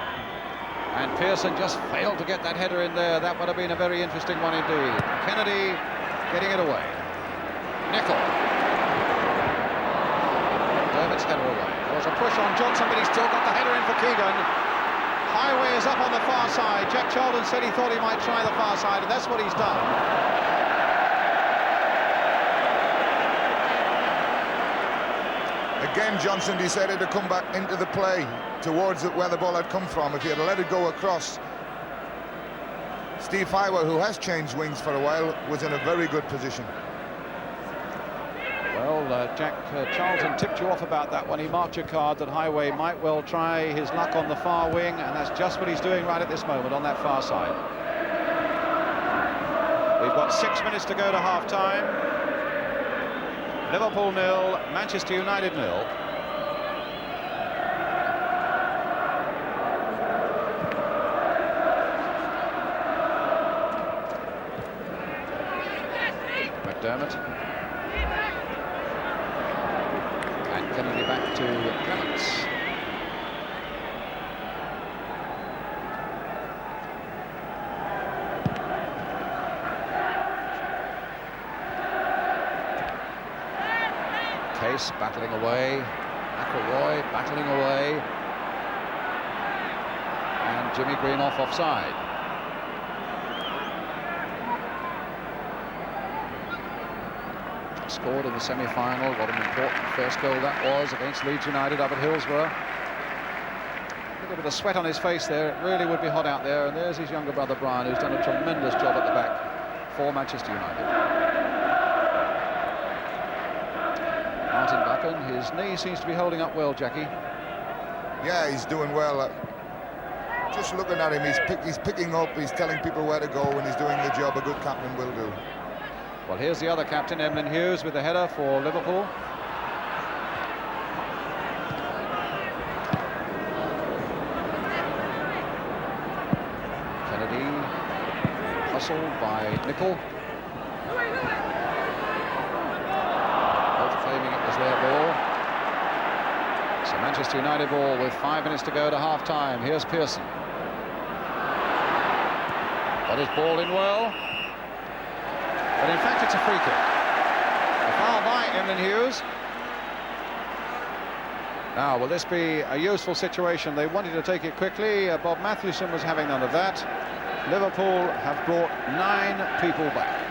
and Pearson just failed to get that header in there. That would have been a very interesting one indeed. Kennedy getting it away. Nicholl. Dermott's header away. There was a push on Johnson, but he's still got the header in for Keegan. Highway is up on the far side. Jack Charlton said he thought he might try the far side, and that's what he's done. Again, Johnson decided to come back into the play towards it where the ball had come from. If he had let it go across, Steve Highway, who has changed wings for a while, was in a very good position. Well, Jack Charlton tipped you off about that when he marked your card that Highway might well try his luck on the far wing, and that's just what he's doing right at this moment on that far side. We've got 6 minutes to go to half-time. Liverpool 0, Manchester United 0. McDermott. Kennedy back to Clements. Case battling away. McElroy battling away. And Jimmy Green offside. Scored in the semi-final. What an important first goal that was against Leeds United up at Hillsborough. Look at the sweat on his face there. It really would be hot out there. And there's his younger brother Brian, who's done a tremendous job at the back for Manchester United. Martin Buchan, his knee seems to be holding up well, Jackie. Yeah, he's doing well. Just looking at him, he's picking up, he's telling people where to go, and he's doing the job a good captain will do. Well, here's the other captain, Emlyn Hughes, with the header for Liverpool. Kennedy, hustled by Nicol. Both claiming it was their ball. So Manchester United ball with 5 minutes to go to half-time. Here's Pearson. Got his ball in well. But in fact, it's a free kick. A foul by Emlyn Hughes. Now, will this be a useful situation? They wanted to take it quickly. Bob Mathewson was having none of that. Liverpool have brought 9 people back.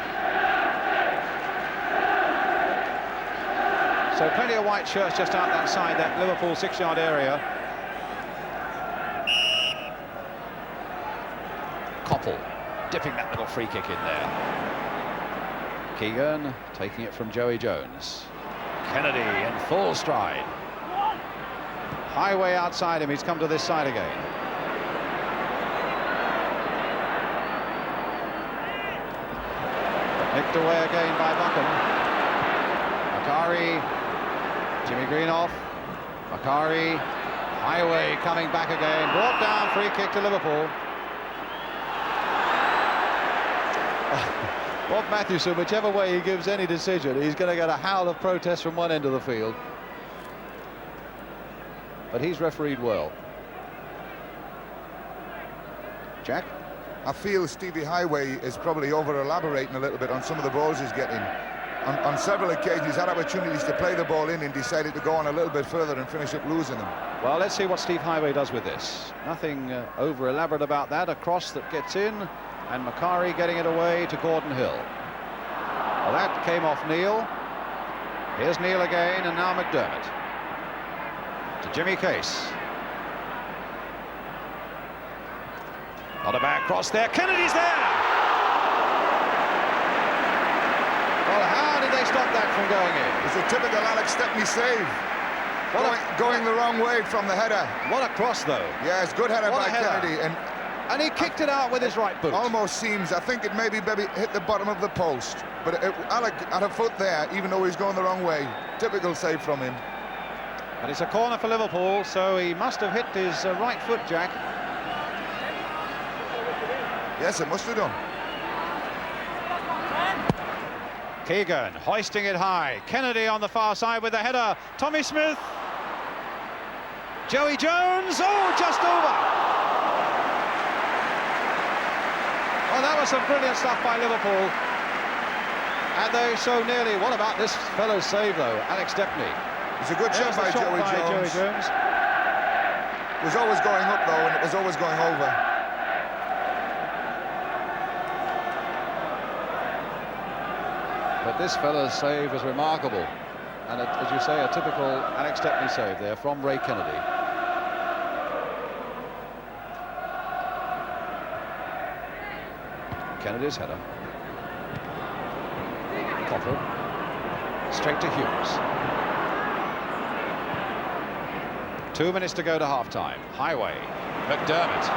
So plenty of white shirts just out that side, that Liverpool 6-yard area. Koppel dipping that little free kick in there. Keegan taking it from Joey Jones. Kennedy in full stride. Highway outside him, he's come to this side again. Nicked away again by Buchan. Macari, Jimmy Green off. Macari, Highway coming back again. Brought down, free kick to Liverpool. Bob Mathewson, whichever way he gives any decision, he's going to get a howl of protest from one end of the field. But he's refereed well. Jack? I feel Stevie Highway is probably over-elaborating a little bit on some of the balls he's getting. On several occasions, he's had opportunities to play the ball in and decided to go on a little bit further and finish up losing them. Well, let's see what Steve Highway does with this. Nothing over-elaborate about that. A cross that gets in. And Macari getting it away to Gordon Hill. Well, that came off Neil. Here's Neil again, and now McDermott. To Jimmy Case. Not a bad cross there. Kennedy's there! Well, how did they stop that from going in? It's a typical Alex Stepney save. Going the wrong way from the header. What a cross, though. Yeah, it's good header by Kennedy. And he kicked it out with his right boot. Almost seems, I think it maybe hit the bottom of the post. But Alec had a foot there, even though he's going the wrong way. Typical save from him. But it's a corner for Liverpool, so he must have hit his right foot, Jack. Yes, it must have done. Keegan hoisting it high. Kennedy on the far side with the header. Tommy Smith. Joey Jones. Oh, just over. Well, that was some brilliant stuff by Liverpool. And they so nearly... What about this fellow's save, though? Alex Stepney. It's a good shot by Joey Jones. It was always going up, though, and it was always going over. But this fellow's save was remarkable. And, as you say, a typical Alex Stepney save there from Ray Kennedy. Kennedy's header. Koppel. Straight to Hughes. 2 minutes to go to half-time. Highway. McDermott.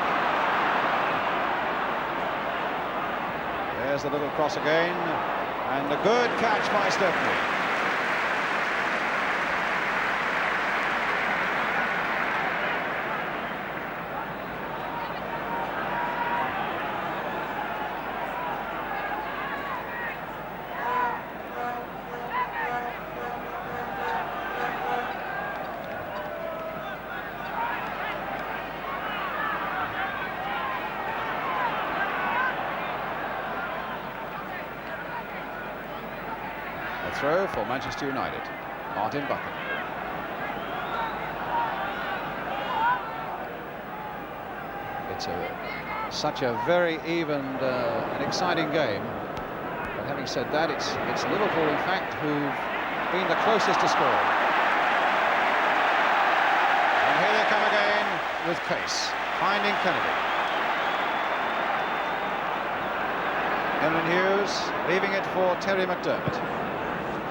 There's the little cross again. And a good catch by Stepney. Throw for Manchester United. Martin Buchan. It's such a very even and exciting game. But having said that, it's Liverpool, in fact, who've been the closest to scoring. And here they come again with pace, finding Kennedy. Emlyn Hughes leaving it for Terry McDermott.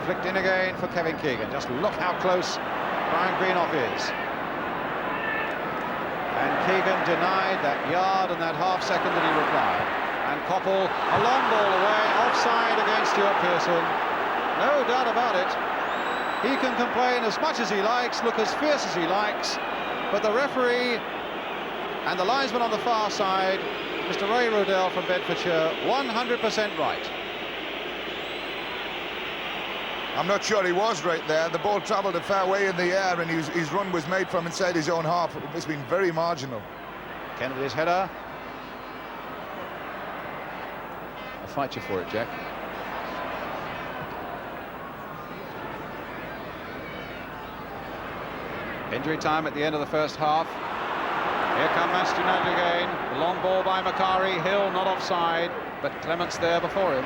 Flicked in again for Kevin Keegan. Just look how close Brian Greenough is. And Keegan denied that yard and that half second that he required. And Koppel, a long ball away, offside against Stuart Pearson. No doubt about it. He can complain as much as he likes, look as fierce as he likes, but the referee and the linesman on the far side, Mr. Ray Rodell from Bedfordshire, 100% right. I'm not sure he was right there. The ball travelled a fair way in the air, and his run was made from inside his own half. It must have been very marginal. Kennedy's header. I'll fight you for it, Jack. Injury time at the end of the first half. Here come Manchester United again. The long ball by Macari. Hill not offside, but Clement's there before him.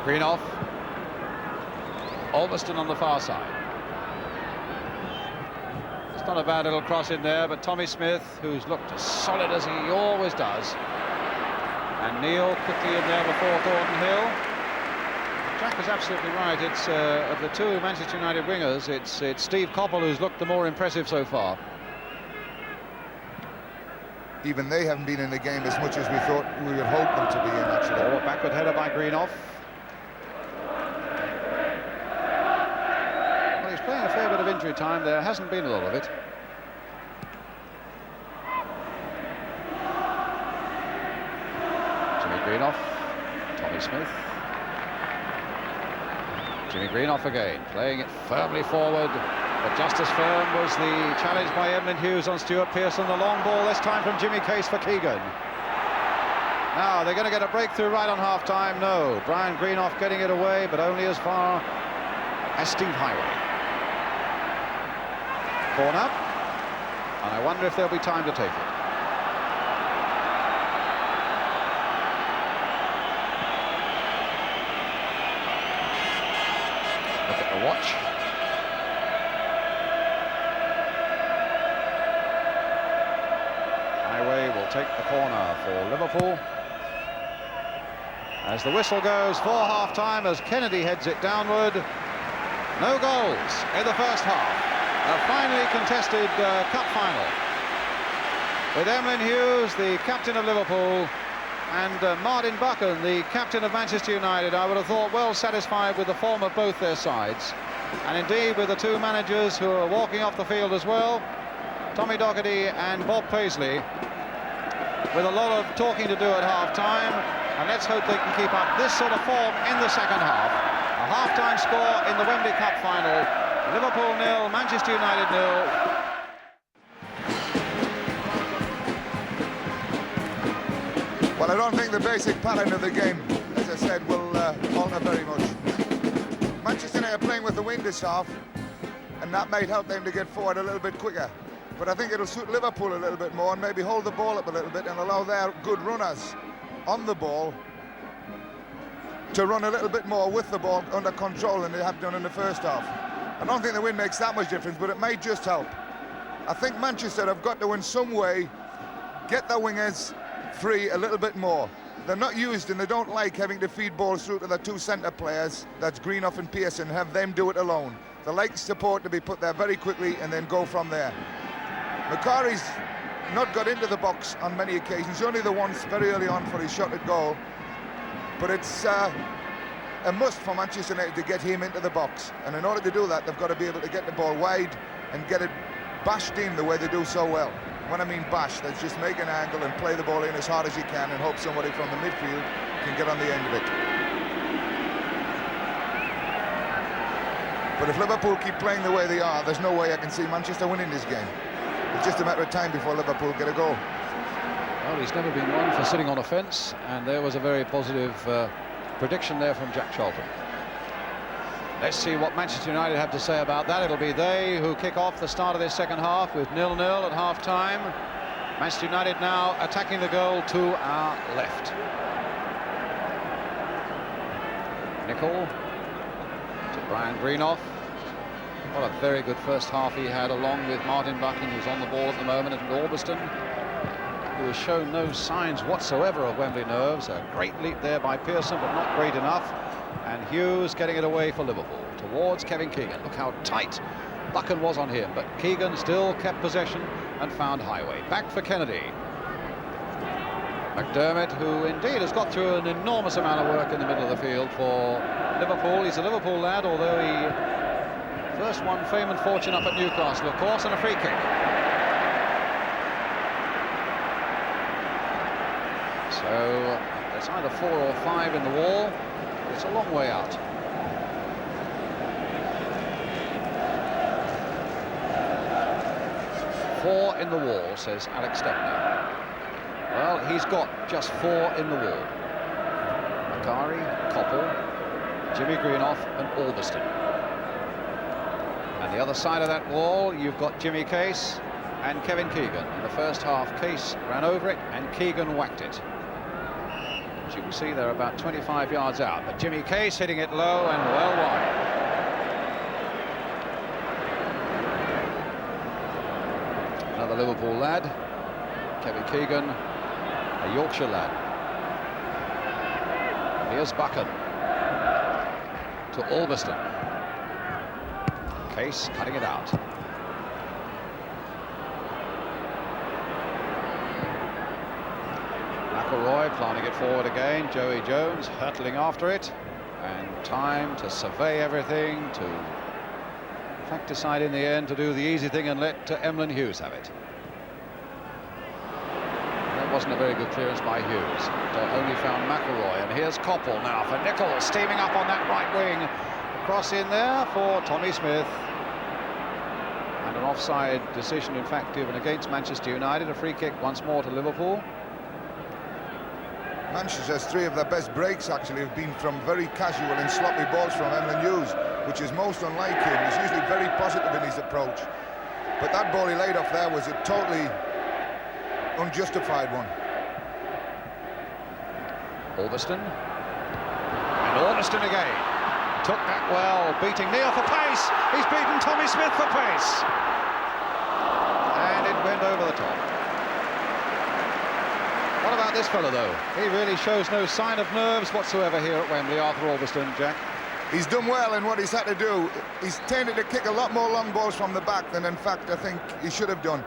Greenough. Ulverston on the far side. It's not a bad little cross in there, but Tommy Smith, who's looked as solid as he always does. And Neil quickly in there before Gordon Hill. Jack was absolutely right. It's of the two Manchester United wingers, it's Steve Koppel who's looked the more impressive so far. Even they haven't been in the game as much as we thought we would hope them to be in, actually. Oh, a backward header by Greenough. Well, he's playing a fair bit of injury time. There hasn't been a lot of it. Jimmy Greenough, Tommy Smith. Jimmy Greenough again, playing it firmly forward. But just as firm was the challenge by Emlyn Hughes on Stuart Pearson. The long ball this time from Jimmy Case for Keegan. Now they're going to get a breakthrough right on half-time. No, Brian Greenough getting it away, but only as far as Steve Highway. Corner, and I wonder if there'll be time to take it. Look at the watch. Will take the corner for Liverpool. As the whistle goes for half-time, as Kennedy heads it downward. No goals in the first half. A finely contested cup final, with Emlyn Hughes, the captain of Liverpool, and Martin Buchan, the captain of Manchester United. I would have thought well satisfied with the form of both their sides, and indeed with the two managers who are walking off the field as well, Tommy Docherty and Bob Paisley, with a lot of talking to do at half-time, and let's hope they can keep up this sort of form in the second half. A half-time score in the Wembley Cup final. Liverpool 0, Manchester United 0. Well, I don't think the basic pattern of the game, as I said, will alter very much. Manchester United are playing with the wind this half, and that might help them to get forward a little bit quicker. But I think it'll suit Liverpool a little bit more and maybe hold the ball up a little bit and allow their good runners on the ball to run a little bit more with the ball under control than they have done in the first half. I don't think the wind makes that much difference, but it might just help. I think Manchester have got to, in some way, get their wingers free a little bit more. They're not used and they don't like having to feed balls through to their two centre players, that's Greenough and Pearson, have them do it alone. They like support to be put there very quickly and then go from there. Macari's not got into the box on many occasions, only the once very early on for his shot at goal. But it's a must for Manchester United to get him into the box. And in order to do that, they've got to be able to get the ball wide and get it bashed in the way they do so well. When I mean bash, that's just make an angle and play the ball in as hard as you can and hope somebody from the midfield can get on the end of it. But if Liverpool keep playing the way they are, there's no way I can see Manchester winning this game. It's just a matter of time before Liverpool get a goal. Well, he's never been one for sitting on a fence, and there was a very positive prediction there from Jack Charlton. Let's see what Manchester United have to say about that. It'll be they who kick off the start of this second half with 0-0 at half-time. Manchester United now attacking the goal to our left. Nicol to Brian Greenoff. What a very good first half he had, along with Martin Buchan, who's on the ball at the moment, and Orbiston, who has shown no signs whatsoever of Wembley nerves. A great leap there by Pearson, but not great enough. And Hughes getting it away for Liverpool towards Kevin Keegan. Look how tight Buchan was on him, but Keegan still kept possession and found highway. Back for Kennedy. McDermott, who indeed has got through an enormous amount of work in the middle of the field for Liverpool. He's a Liverpool lad, although he first won fame and fortune up at Newcastle, of course, and a free kick. So there's either 4 or 5 in the wall. It's a long way out. Four in the wall, says Alex Stepner. Well, he's got just 4 in the wall. Macari, Koppel, Jimmy Greenoff and Orbiston. And the other side of that wall, you've got Jimmy Case and Kevin Keegan. In the first half, Case ran over it and Keegan whacked it. As you can see, they're about 25 yards out, but Jimmy Case hitting it low and well wide. Another Liverpool lad, Kevin Keegan, a Yorkshire lad. Here's Buchan to Orbiston. Case cutting it out. McElroy planting it forward again. Joey Jones hurtling after it, and time to survey everything, to in fact decide in the end to do the easy thing and let Emlyn Hughes have it. That wasn't a very good clearance by Hughes. It only found McElroy, and here's Koppel now for Nicol, steaming up on that right wing. Cross in there for Tommy Smith. And an offside decision, in fact, given against Manchester United. A free kick once more to Liverpool. Manchester's 3 of their best breaks actually have been from very casual and sloppy balls from Emlyn Hughes, which is most unlike him. He's usually very positive in his approach. But that ball he laid off there was a totally unjustified one. Orbiston. And Orbiston again. Took that well, beating Neil for pace. He's beaten Tommy Smith for pace. And it went over the top. What about this fellow, though? He really shows no sign of nerves whatsoever here at Wembley, Arthur Orbiston, Jack. He's done well in what he's had to do. He's tended to kick a lot more long balls from the back than, in fact, I think he should have done.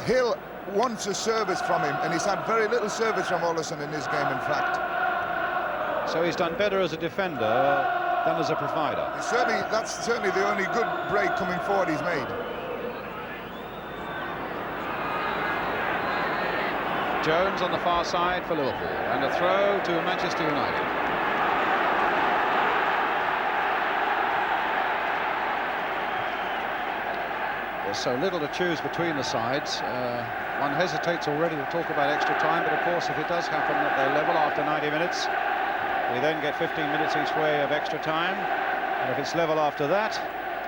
Hill wants a service from him, and he's had very little service from Orbiston in this game, in fact. So he's done better as a defender than as a provider. That's certainly the only good break coming forward he's made. Jones on the far side for Liverpool, and a throw to Manchester United. There's so little to choose between the sides. One hesitates already to talk about extra time, but of course if it does happen that they level after 90 minutes, we then get 15 minutes each way of extra time. And if it's level after that,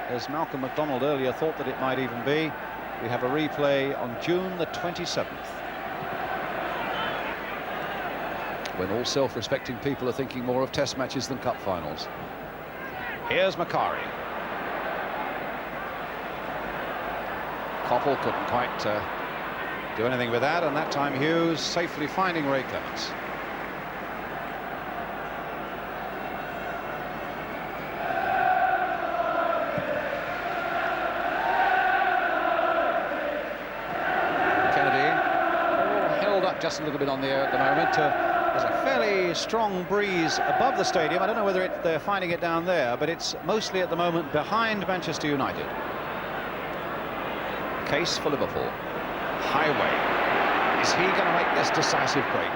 as Malcolm MacDonald earlier thought that it might even be, we have a replay on June the 27th. When all self-respecting people are thinking more of test matches than cup finals. Here's Macari. Koppel couldn't quite do anything with that, and that time Hughes safely finding Ray Clements. Kennedy, held up just a little bit on the air at the moment. There's a fairly strong breeze above the stadium. I don't know whether they're finding it down there, but it's mostly at the moment behind Manchester United. Case for Liverpool. Highway. Is he going to make this decisive break?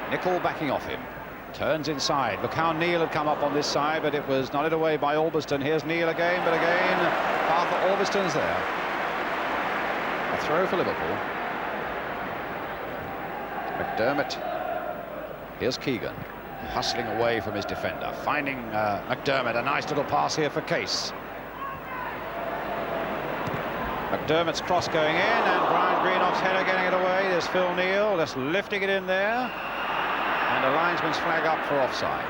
Nicol backing off him. Turns inside. Look how Neil had come up on this side, but it was nodded away by Albiston. Here's Neil again, but again, Arthur Albiston's there. A throw for Liverpool. McDermott. Here's Keegan, hustling away from his defender, finding McDermott. A nice little pass here for Case. McDermott's cross going in, and Brian Greenoff's header getting it away. There's Phil Neal just lifting it in there. And the linesman's flag up for offside.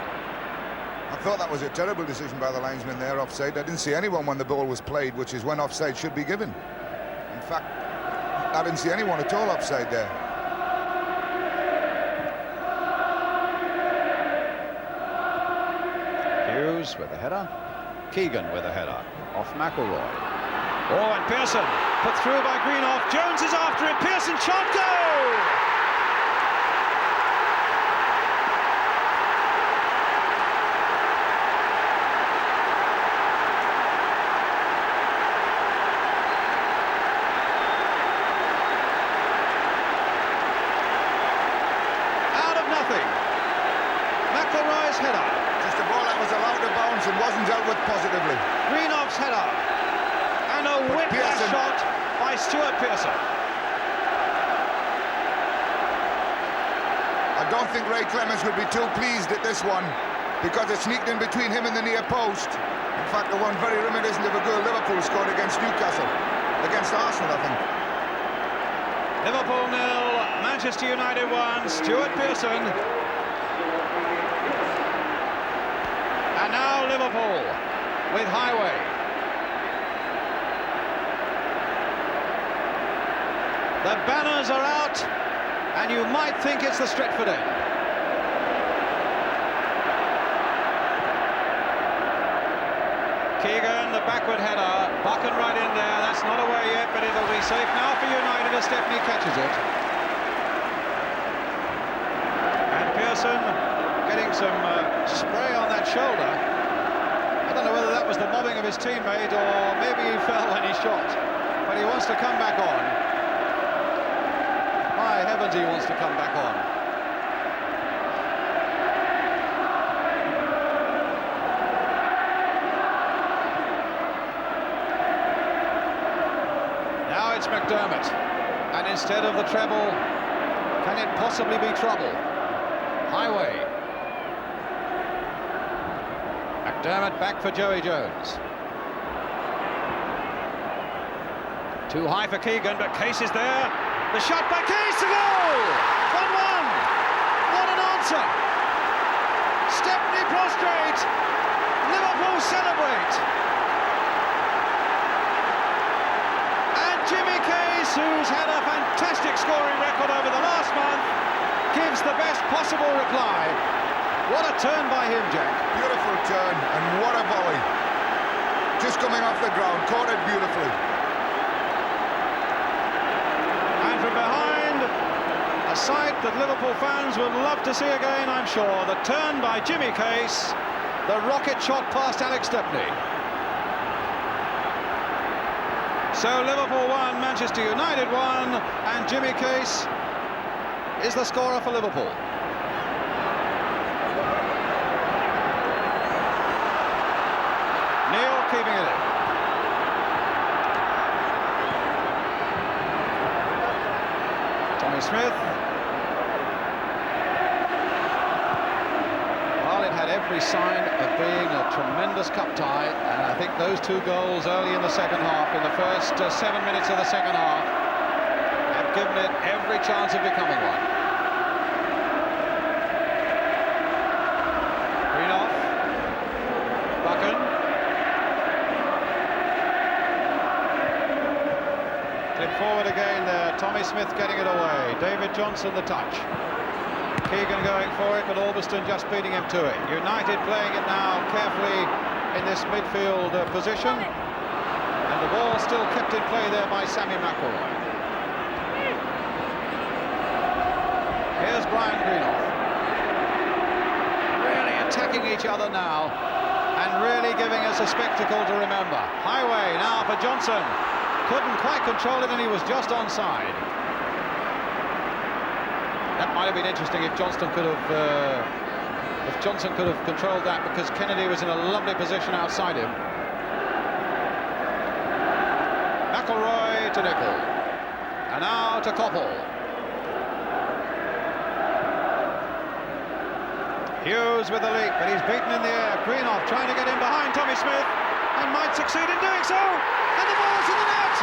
I thought that was a terrible decision by the linesman there, offside. I didn't see anyone when the ball was played, which is when offside should be given. In fact, I didn't see anyone at all offside there. Hughes with a header. Keegan with a header. Off McElroy. Oh, and Pearson put through by Greenoff. Jones is after it. Pearson shot, goal! McElroy's header. Just a ball that was allowed to bounce and wasn't dealt with positively. Greenoff's header. And a whiplash shot by Stuart Pearson. I don't think Ray Clements would be too pleased at this one because it sneaked in between him and the near post. In fact, the one very reminiscent of a goal Liverpool scored against Newcastle. Against Arsenal, I think. Liverpool 0, Manchester United 1, Stuart Pearson. And now Liverpool with Highway. The banners are out, and you might think it's the Stretford end. Keegan, the backward header, Buchan right in there. That's not away yet, but it'll be safe now for United as Stepney catches it. And Pearson getting some spray on that shoulder. I don't know whether that was the mobbing of his teammate or maybe he fell when he shot. But he wants to come back on. My heavens, he wants to come back on. Now it's McDermott. And instead of the treble, can it possibly be trouble? Highway. McDermott back for Joey Jones. Too high for Keegan, but Case is there. The shot by Case, a goal! 1-1. What an answer! Stepney prostrate. Liverpool celebrate. And Jimmy Case, who's had a fantastic scoring record over the last month, gives the best possible reply. What a turn by him, Jack. Beautiful turn, and what a volley. Just coming off the ground, caught it beautifully. And from behind, a sight that Liverpool fans would love to see again, I'm sure. The turn by Jimmy Case, the rocket shot past Alex Stepney. So Liverpool 1, Manchester United 1, and Jimmy Case is the scorer for Liverpool. Neil keeping it in. Tommy Smith. Well, it had every sign of being a tremendous cup tie, and I think those two goals early in the second half, in the first 7 minutes of the second half, have given it every chance of becoming one. Greenoff. Buchan. Clip forward again there. Tommy Smith getting it away. David Johnson the touch. Keegan going for it, but Albiston just beating him to it. United playing it now carefully in this midfield position. And the ball still kept in play there by Sammy McElroy. Here's Brian Greenoff. Really attacking each other now and really giving us a spectacle to remember. Highway now for Johnson. Couldn't quite control it and he was just onside. That might have been interesting if Johnston could have Johnson could have controlled that because Kennedy was in a lovely position outside him. McElroy to Nicol. And now to Koppel. Hughes with the leap, but he's beaten in the air. Greenough trying to get in behind Tommy Smith and might succeed in doing so. And the ball's in the net.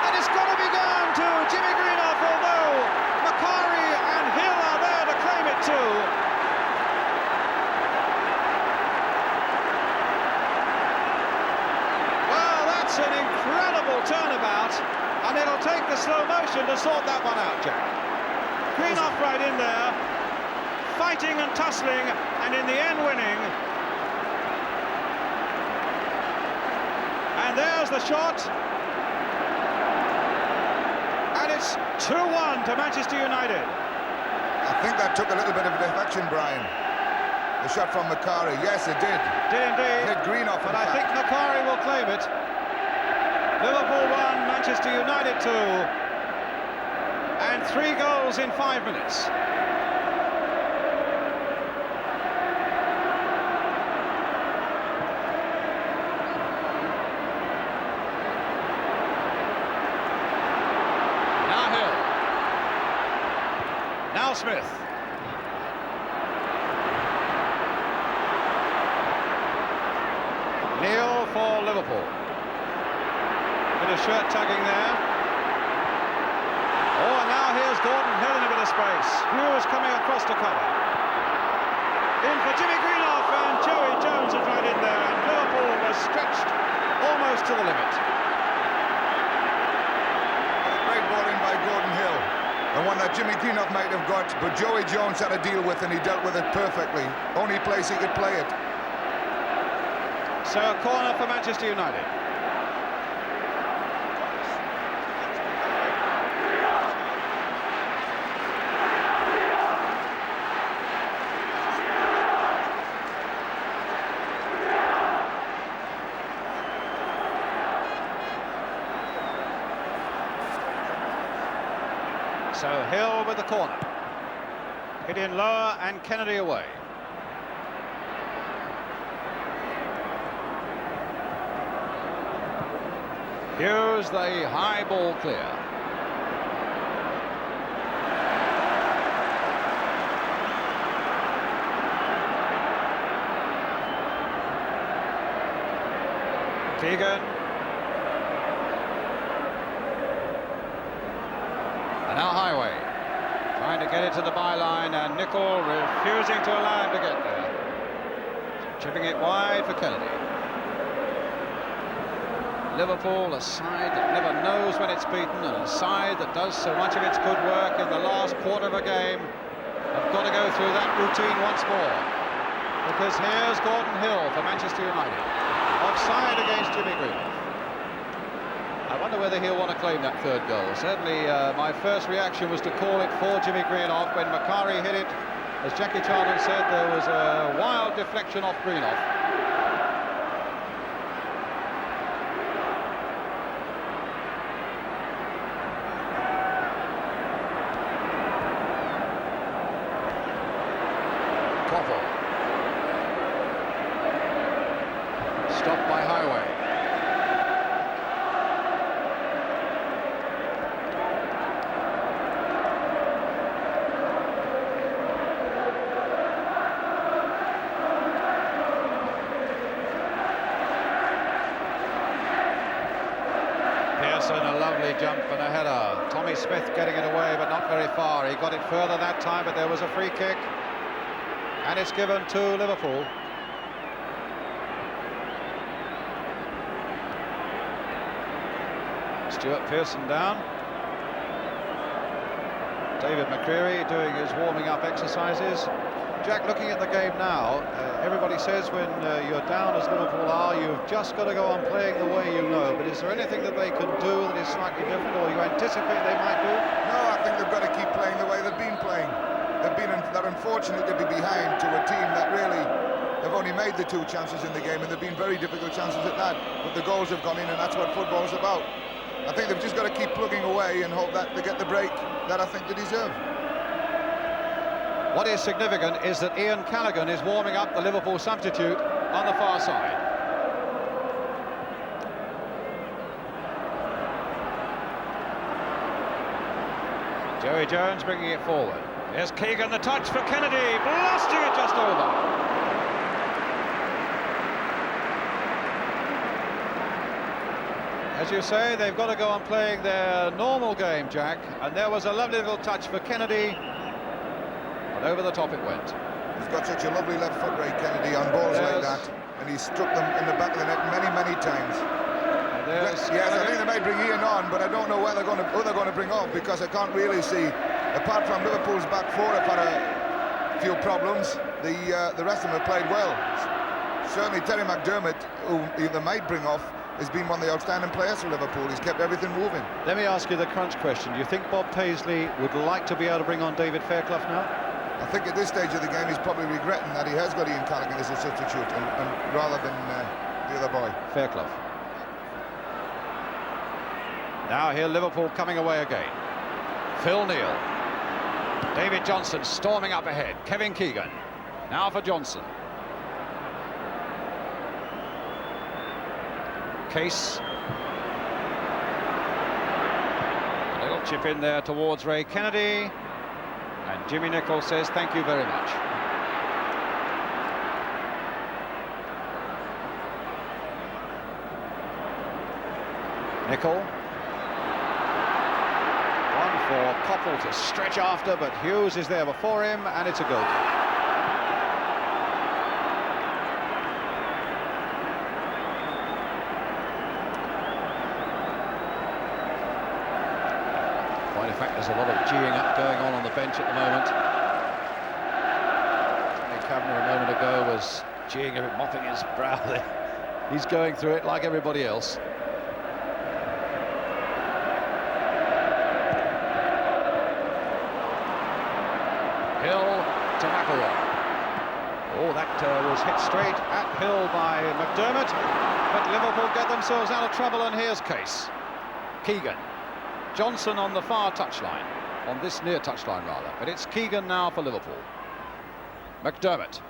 And it's got to be down to Jimmy Greenough, although Macari and Hill are there to claim it too. Well, that's an incredible turnabout, and it'll take the slow motion to sort that one out, Jack. Greenough right in there, fighting and tussling, and in the end winning. And there's the shot. And it's 2-1 to Manchester United. I think that took a little bit of a deflection, Brian. The shot from Macari, yes, it did. Did indeed. Hit Greenough, but I think Macari will claim it. Liverpool 1, Manchester United 2. And 3 goals in 5 minutes. Now Smith. Neil for Liverpool. Bit of shirt tugging there. Oh, and now here's Gordon Hill in a bit of space. Hughes coming across to cover. In for Jimmy Greenough, and Joey Jones is right in there, and Liverpool was stretched almost to the limit. Great ball in by Gordon Hill. The one that Jimmy Greenough might have got, but Joey Jones had to deal with, and he dealt with it perfectly. Only place he could play it. So a corner for Manchester United. So Hill with the corner. Hit in lower and Kennedy away. Here's the high ball clear. Keegan. And now Highway, trying to get it to the byline, and Nicol refusing to allow him to get there. Chipping it wide for Kennedy. Liverpool, a side that never knows when it's beaten, and a side that does so much of its good work in the last quarter of a game, have got to go through that routine once more. Because here's Gordon Hill for Manchester United. Offside against Jimmy Greenough. I wonder whether he'll want to claim that third goal. Certainly my first reaction was to call it for Jimmy Greenough. When Macari hit it, as Jackie Charlton said, there was a wild deflection off Greenough. Koppel. Stopped by Highway. Pearson, a lovely jump and a header. Tommy Smith getting it away, but not very far. He got it further that time, but there was a free kick. And it's given to Liverpool. Stuart Pearson down. David McCreary doing his warming-up exercises. Jack, looking at the game now, everybody says when you're down as Liverpool are, you've just got to go on playing the way you know. But is there anything that they can do that is slightly different, or you anticipate they might do? No, I think they've got to keep playing the way they've been playing. They're unfortunate to be behind to a team that really have only made the 2 chances in the game, and they've been very difficult chances at that. But the goals have gone in, and that's what football's about. I think they've just got to keep plugging away and hope that they get the break that I think they deserve. What is significant is that Ian Callaghan is warming up, the Liverpool substitute, on the far side. Joey Jones bringing it forward. Here's Keegan, the touch for Kennedy, blasting it just over. As you say, they've got to go on playing their normal game, Jack, and there was a lovely little touch for Kennedy, but over the top it went. He's got such a lovely left foot, Ray Kennedy, on balls like that, and he struck them in the back of the net many, many times. Yes, I think they might bring Ian on, but I don't know who they're going to bring off, because I can't really see, apart from Liverpool's back four have had a few problems, the rest of them have played well. Certainly Terry McDermott, who they might bring off, has been one of the outstanding players for Liverpool. He's kept everything moving. Let me ask you the crunch question. Do you think Bob Paisley would like to be able to bring on David Fairclough now? I think at this stage of the game he's probably regretting that he has got Ian Callaghan as a substitute and rather than the other boy. Fairclough. Now here Liverpool coming away again. Phil Neal. David Johnson storming up ahead. Kevin Keegan. Now for Johnson. Case. A little chip in there towards Ray Kennedy. And Jimmy Nicholl says thank you very much. Nicholl. One for Coppell to stretch after, but Hughes is there before him, and it's a goal. In fact, there's a lot of geeing up going on the bench at the moment. Johnny Kavanagh a moment ago was geeing a bit, mopping his brow there. He's going through it like everybody else. Hill to McElroy. Oh, that was hit straight at Hill by McDermott, but Liverpool get themselves out of trouble, and here's Case. Keegan. Johnson on the far touchline, on this near touchline rather, but it's Keegan now for Liverpool. McDermott,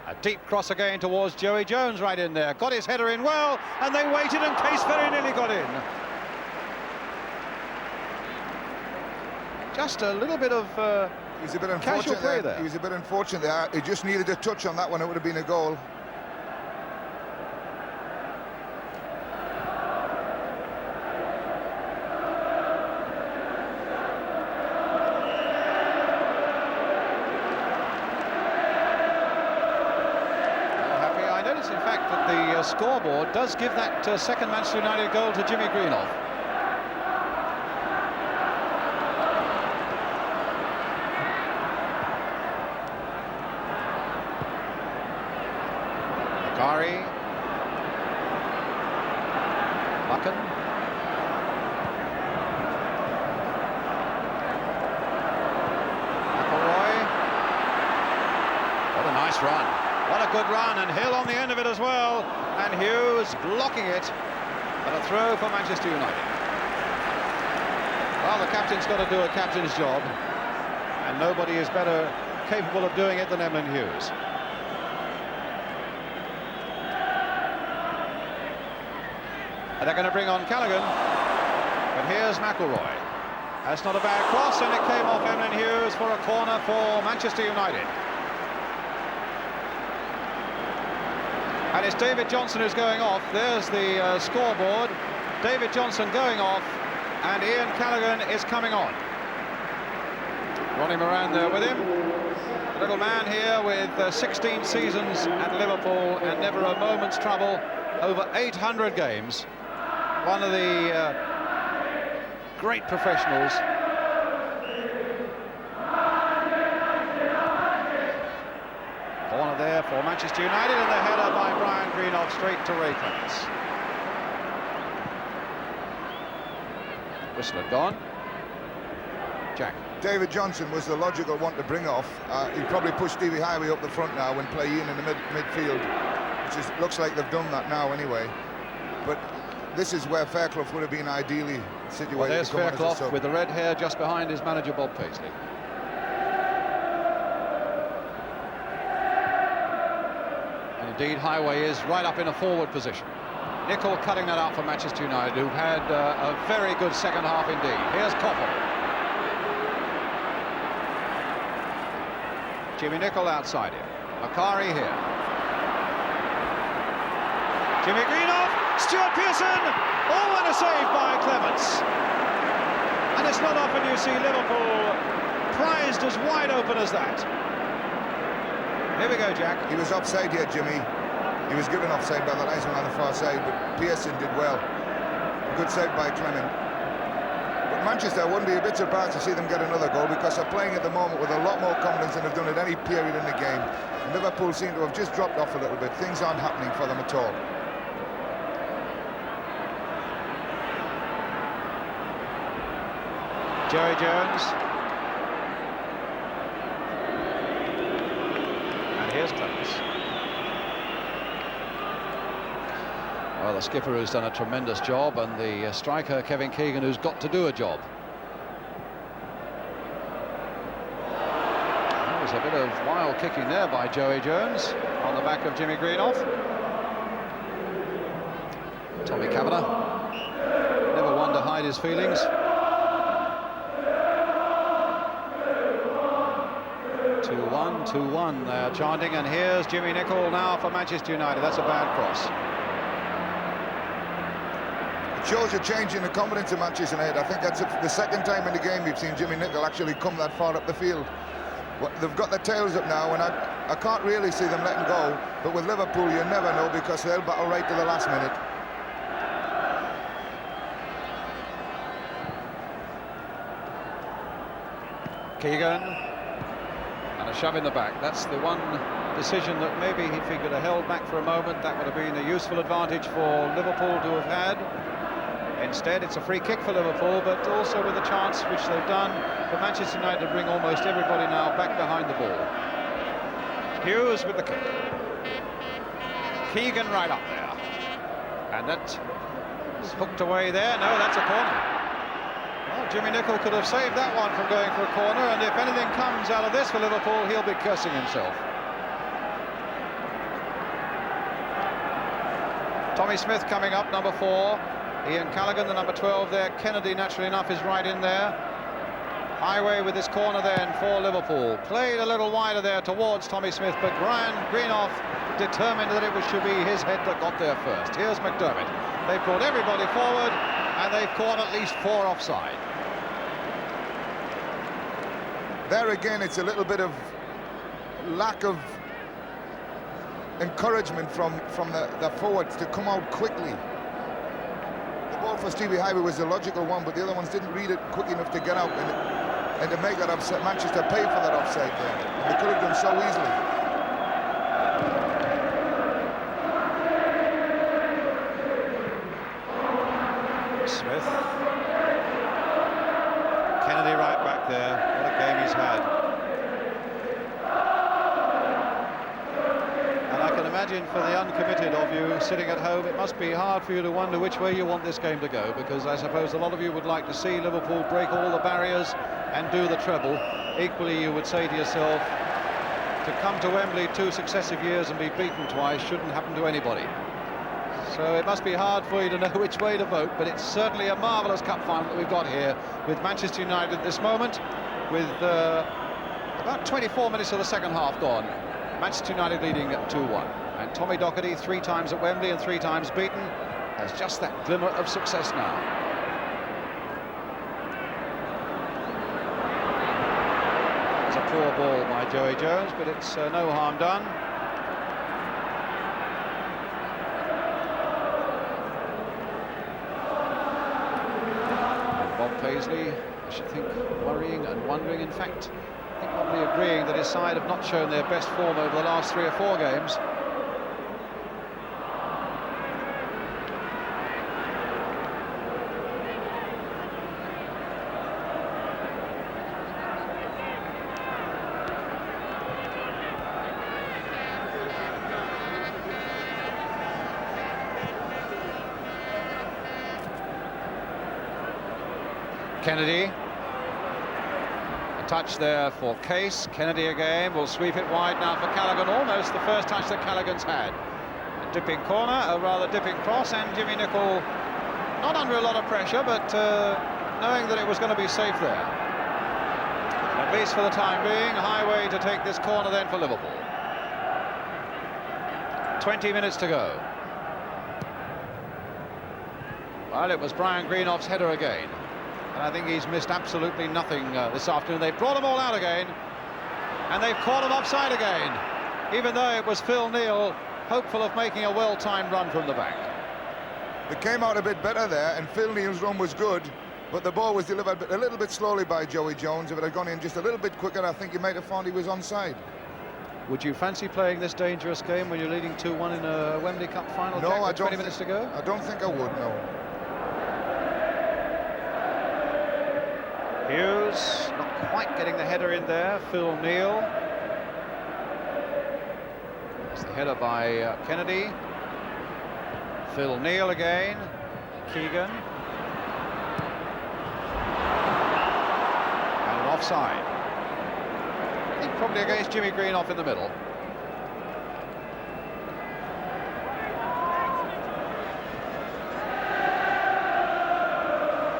a deep cross again towards Joey Jones, right in there, got his header in well, and they waited, and Case very nearly got in. Just a little bit of He's a bit casual play there. He was a bit unfortunate there. He just needed a touch on that one, it would have been a goal. In fact, that the scoreboard does give that second Manchester United goal to Jimmy Greenoff. Akari. Buchan. McElroy. What a nice run. What a good run, and Hill on the end of it as well, and Hughes blocking it, but a throw for Manchester United. Well, the captain's got to do a captain's job, and nobody is better capable of doing it than Emlyn Hughes. And they're going to bring on Callaghan, but here's McElroy. That's not a bad cross, and it came off Emlyn Hughes for a corner for Manchester United. And it's David Johnson who's going off. There's the scoreboard. David Johnson going off, and Ian Callaghan is coming on. Ronnie Moran there with him. A little man here with 16 seasons at Liverpool and never a moment's trouble. Over 800 games. One of the great professionals. Corner there for Manchester United, and the header by Brian Greenoff straight to Ray Clements. Whistle had gone. Jack. David Johnson was the logical one to bring off. He'd probably push Stevie Highway up the front now and play Ian in the midfield, which looks like they've done that now anyway. But this is where Fairclough would have been ideally situated. Well, there's to come Fairclough on as a sub. with the red hair just behind his manager Bob Paisley. Indeed, Highway is right up in a forward position. Nicol cutting that out for Manchester United, who've had a very good second half indeed. Here's Koppel. Jimmy Nicol outside him. Macari here. Jimmy Greenoff, Stuart Pearson. Oh, and a save by Clements. And it's not often you see Liverpool prized as wide open as that. Here we go, Jack. He was offside here, Jimmy. He was given offside by the linesman on the far side, but Pearson did well. Good save by Clement. But Manchester wouldn't be a bit surprised to see them get another goal, because they're playing at the moment with a lot more confidence than they've done at any period in the game. And Liverpool seem to have just dropped off a little bit. Things aren't happening for them at all. Joey Jones. And here's Clements. Well, the skipper who's done a tremendous job, and the striker Kevin Keegan, who's got to do a job. There was a bit of wild kicking there by Joey Jones on the back of Jimmy Greenoff. Tommy Kavanagh, never one to hide his feelings. Two one, they're chanting, and here's Jimmy Nicol now for Manchester United. That's a bad cross. It shows a change in the confidence of Manchester United. I think that's the second time in the game we've seen Jimmy Nicol actually come that far up the field. Well, they've got their tails up now, and I can't really see them letting go. But with Liverpool, you never know, because they'll battle right to the last minute. Keegan. And a shove in the back. That's the one decision that maybe if he could have held back for a moment, that would have been a useful advantage for Liverpool to have had. Instead, it's a free kick for Liverpool, but also with a chance, which they've done, for Manchester United to bring almost everybody now back behind the ball. Hughes with the kick. Keegan right up there. And that is hooked away there. No, that's a corner. Well, Jimmy Nicol could have saved that one from going for a corner, and if anything comes out of this for Liverpool, he'll be cursing himself. Tommy Smith coming up, number 4. Ian Callaghan, the number 12 there. Kennedy, naturally enough, is right in there. Highway with this corner then for Liverpool. Played a little wider there towards Tommy Smith, but Greenoff determined that it should be his head that got there first. Here's McDermott. They've brought everybody forward, and they've caught at least 4 offside. There again, it's a little bit of lack of encouragement from the forwards to come out quickly. The ball for Stevie Highway was the logical one, but the other ones didn't read it quick enough to get out and to make that upset. Manchester paid for that offside there, and they could have done so easily. Smith. Kennedy right back there. What a game he's had. And I can imagine for the uncommitted of you sitting at home, it must be hard for you to wonder which way you want this game to go, because I suppose a lot of you would like to see Liverpool break all the barriers and do the treble. Equally, you would say to yourself, to come to Wembley 2 successive years and be beaten twice shouldn't happen to anybody. So it must be hard for you to know which way to vote, but it's certainly a marvellous cup final that we've got here with Manchester United at this moment, with about 24 minutes of the second half gone. Manchester United leading 2-1. And Tommy Docherty, 3 times at Wembley and 3 times beaten, has just that glimmer of success now. It's a poor ball by Joey Jones, but it's no harm done. Paisley, I should think, worrying and wondering. In fact, I think probably agreeing that his side have not shown their best form over the last 3 or 4 games. Kennedy. A touch there for Case. Kennedy again will sweep it wide now for Callaghan. Almost the first touch that Callaghan's had. A dipping corner, a rather dipping cross, and Jimmy Nicholl not under a lot of pressure, but knowing that it was going to be safe there. At least for the time being, Highway to take this corner then for Liverpool. 20 minutes to go. Well, it was Brian Greenoff's header again. And I think he's missed absolutely nothing this afternoon. They've brought them all out again. And they've caught him offside again. Even though it was Phil Neal, hopeful of making a well-timed run from the back. They came out a bit better there, and Phil Neal's run was good. But the ball was delivered a little bit slowly by Joey Jones. If it had gone in just a little bit quicker, I think you might have found he was onside. Would you fancy playing this dangerous game when you're leading 2-1 in a Wembley Cup final? No, I don't. 20 minutes to go? I don't think I would, no. Hughes not quite getting the header in there. Phil Neal. It's the header by Kennedy. Phil Neal again. Keegan. And an offside. I think probably against Jimmy Greenoff in the middle.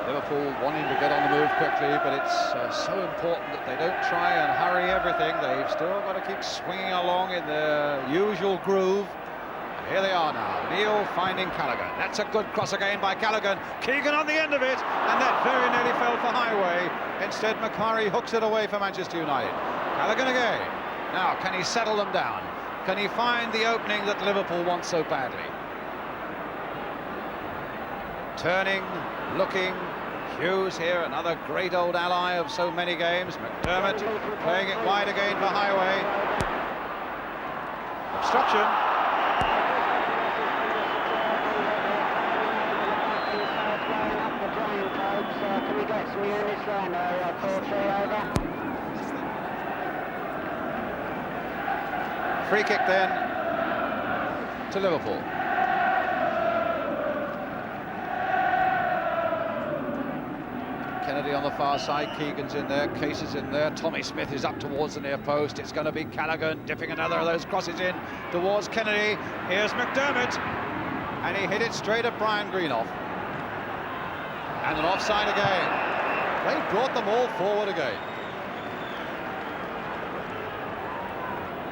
Liverpool wanting to get on the move quickly, but it's so important that they don't try and hurry everything. They've still got to keep swinging along in their usual groove. And here they are now. Neal finding Callaghan. That's a good cross again by Callaghan. Keegan on the end of it, and that very nearly fell for Highway. Instead, Macari hooks it away for Manchester United. Callaghan again. Now, can he settle them down? Can he find the opening that Liverpool wants so badly? Turning, looking. Hughes here, another great old ally of so many games. McDermott playing it wide again for Highway. Obstruction. Can we get some units round there? Over. Free kick then to Liverpool. Kennedy on the far side, Keegan's in there, Case is in there, Tommy Smith is up towards the near post. It's going to be Callaghan dipping another of those crosses in towards Kennedy. Here's McDermott, and he hit it straight at Brian Greenoff. And an offside again. They brought them all forward again.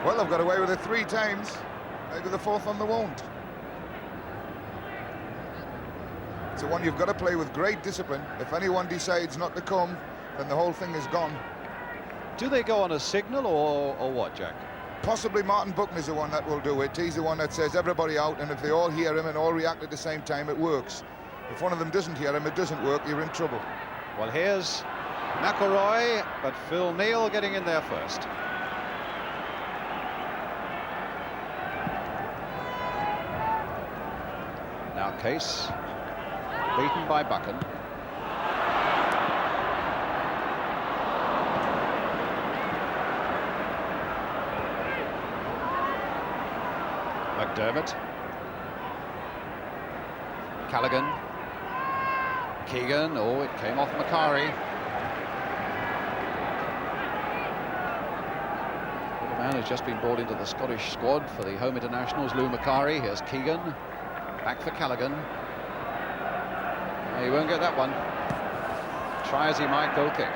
Well, they've got away with it 3 times. Maybe the 4th one they won't. It's the one you've got to play with great discipline. If anyone decides not to come, then the whole thing is gone. Do they go on a signal or what, Jack? Possibly Martin Buckner's the one that will do it. He's the one that says everybody out, and if they all hear him and all react at the same time, it works. If one of them doesn't hear him, it doesn't work, you're in trouble. Well, here's McElroy, but Phil Neal getting in there first. Now Case, beaten by Buchan. McDermott. Callaghan. Keegan. Oh, it came off Macari. The man who's just been brought into the Scottish squad for the home internationals, Lou Macari. Here's Keegan. Back for Callaghan. He won't get that one. Try as he might, goal kick.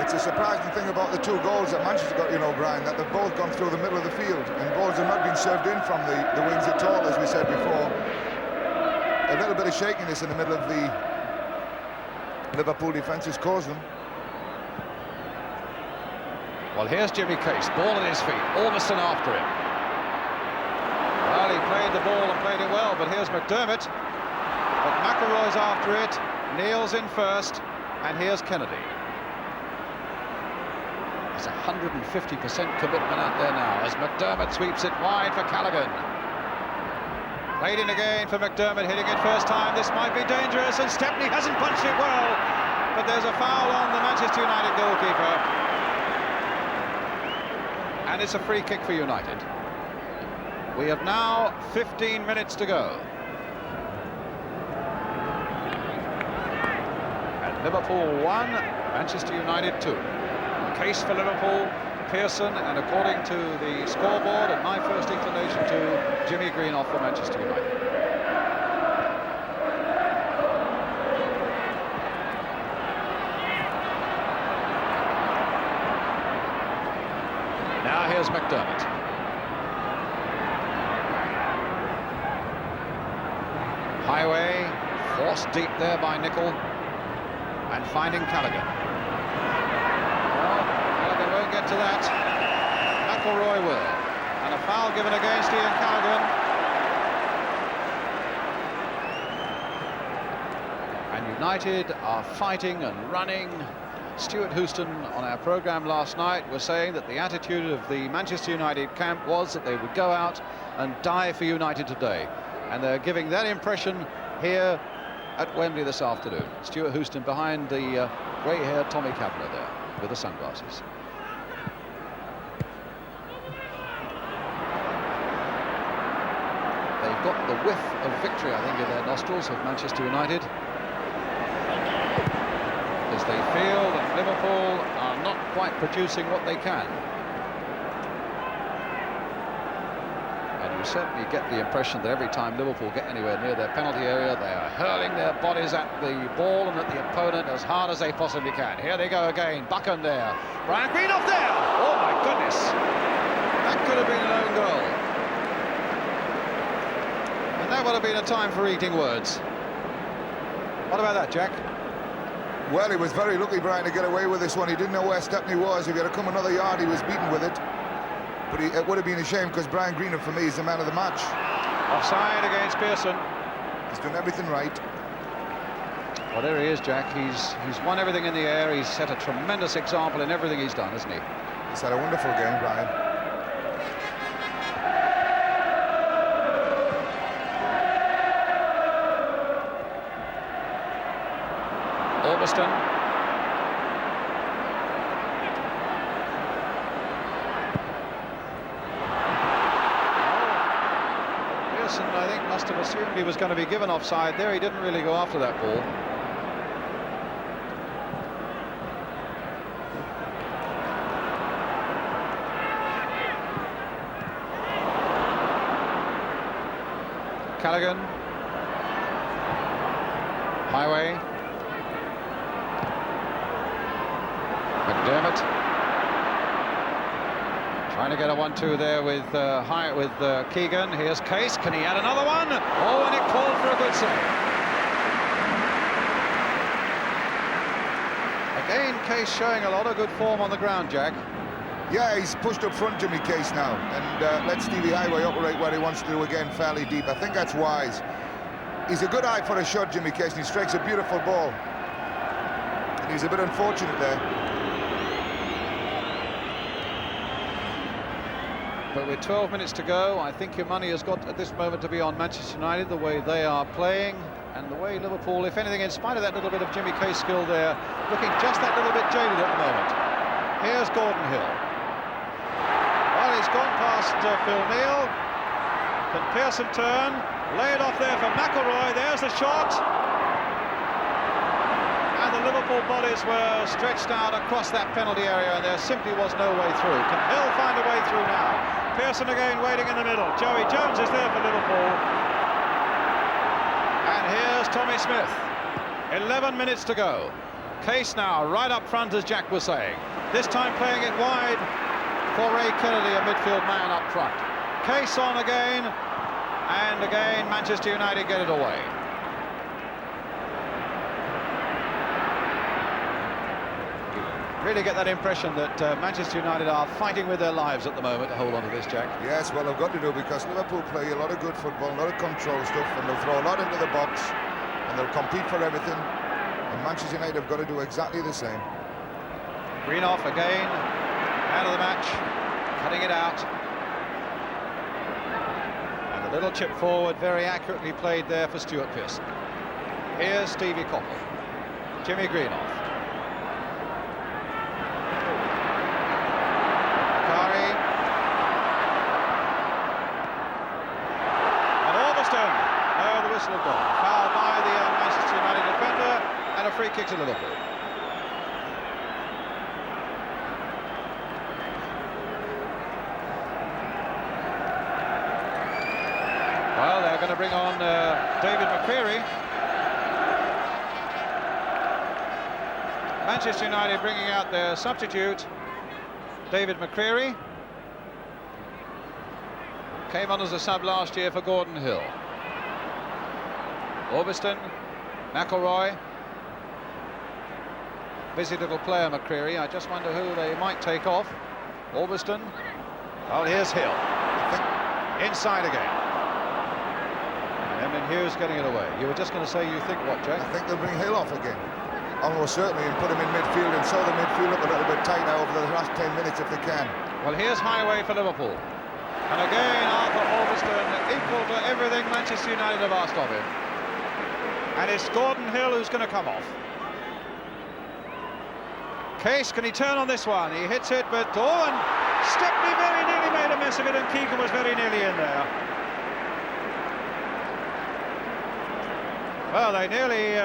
It's a surprising thing about the 2 goals that Manchester got, you know, Brian, that they've both gone through the middle of the field, and balls have not been served in from the wings at all, as we said before. A little bit of shakiness in the middle of the Liverpool defence has caused them. Well, here's Jimmy Case, ball at his feet, Ormiston after him. Well, he played the ball and played it well, but here's McDermott. But McElroy's after it, Neal's in first, and here's Kennedy. There's 150% commitment out there now as McDermott sweeps it wide for Callaghan. Played in again for McDermott, hitting it first time. This might be dangerous, and Stepney hasn't punched it well, but there's a foul on the Manchester United goalkeeper. And it's a free kick for United. We have now 15 minutes to go. And Liverpool 1, Manchester United 2. Case for Liverpool, Pearson, and according to the scoreboard, at my first inclination, to Jimmy Greenoff for Manchester United. Now here's McDermott. Highway, forced deep there by Nicol, and finding Callaghan. Well, Callaghan won't get to that. McElroy will. And a foul given against Ian Callaghan. And United are fighting and running. Stuart Houston on our programme last night was saying that the attitude of the Manchester United camp was that they would go out and die for United today. And they're giving that impression here at Wembley this afternoon. Stuart Houston behind the grey-haired Tommy Kavanagh there with the sunglasses. They've got the whiff of victory, I think, in their nostrils of Manchester United, as they feel that Liverpool are not quite producing what they can. And you certainly get the impression that every time Liverpool get anywhere near their penalty area, they are hurling their bodies at the ball and at the opponent as hard as they possibly can. Here they go again, Buchan there, Brian Greenoff there! Oh my goodness! That could have been an own goal. And that would have been a time for eating words. What about that, Jack? Well, he was very lucky, Brian, to get away with this one. He didn't know where Stepney was. If he had come another yard, he was beaten with it. But it would have been a shame, because Brian Greenoff, for me, is the man of the match. Offside against Pearson. He's done everything right. Well, there he is, Jack. He's won everything in the air. He's set a tremendous example in everything he's done, hasn't he? He's had a wonderful game, Brian. Ormiston. Pearson, I think, must have assumed he was going to be given offside there. He didn't really go after that ball. Callaghan. Highway. McDermott trying to get a 1-2 there with Keegan. Here's Case. Can he add another one? Oh, and it called for a good save. Again, Case showing a lot of good form on the ground, Jack. Yeah, he's pushed up front, Jimmy Case, now, and let Stevie Highway operate where he wants to do again, fairly deep. I think that's wise. He's a good eye for a shot, Jimmy Case, and he strikes a beautiful ball. And he's a bit unfortunate there. But with 12 minutes to go, I think your money has got at this moment to be on Manchester United, the way they are playing, and the way Liverpool, if anything, in spite of that little bit of Jimmy Case skill there, looking just that little bit jaded at the moment. Here's Gordon Hill. Well, he's gone past Phil Neal. Can Pearson turn? Lay it off there for McElroy. There's the shot. And the Liverpool bodies were stretched out across that penalty area, and there simply was no way through. Can Hill find a way through now? Pearson again waiting in the middle. Joey Jones is there for Liverpool. And here's Tommy Smith. 11 minutes to go. Case now right up front, as Jack was saying. This time playing it wide for Ray Kennedy, a midfield man up front. Case on again, and again Manchester United get it away. Really get that impression that Manchester United are fighting with their lives at the moment to hold on to this, Jack. Yes, well, they've got to do, because Liverpool play a lot of good football, a lot of control stuff, and they'll throw a lot into the box, and they'll compete for everything. And Manchester United have got to do exactly the same. Greenoff again, out of the match, cutting it out. And a little chip forward, very accurately played there for Stuart Pearson. Here's Stevie Coppell, Jimmy Greenoff. Orbiston. No, the whistle had gone. Foul by the Manchester United defender, and a free kick to Liverpool. Well, they're going to bring on David McCreary. Manchester United bringing out their substitute, David McCreary. Came on as a sub last year for Gordon Hill. Orbiston, McElroy. Busy little player, McCreary. I just wonder who they might take off. Orbiston. Well, here's Hill. Inside again. And then Hughes getting it away. You were just going to say you think what, Jack? I think they'll bring Hill off again. Almost certainly, and put him in midfield, and so the midfield look a little bit tighter over the last 10 minutes if they can. Well, here's Highway for Liverpool. And again, Arthur Orbiston equal to everything Manchester United have asked of him. And it's Gordon Hill who's going to come off. Case, can he turn on this one? He hits it, but and Stepney very nearly made a mess of it, and Keegan was very nearly in there. Well, they nearly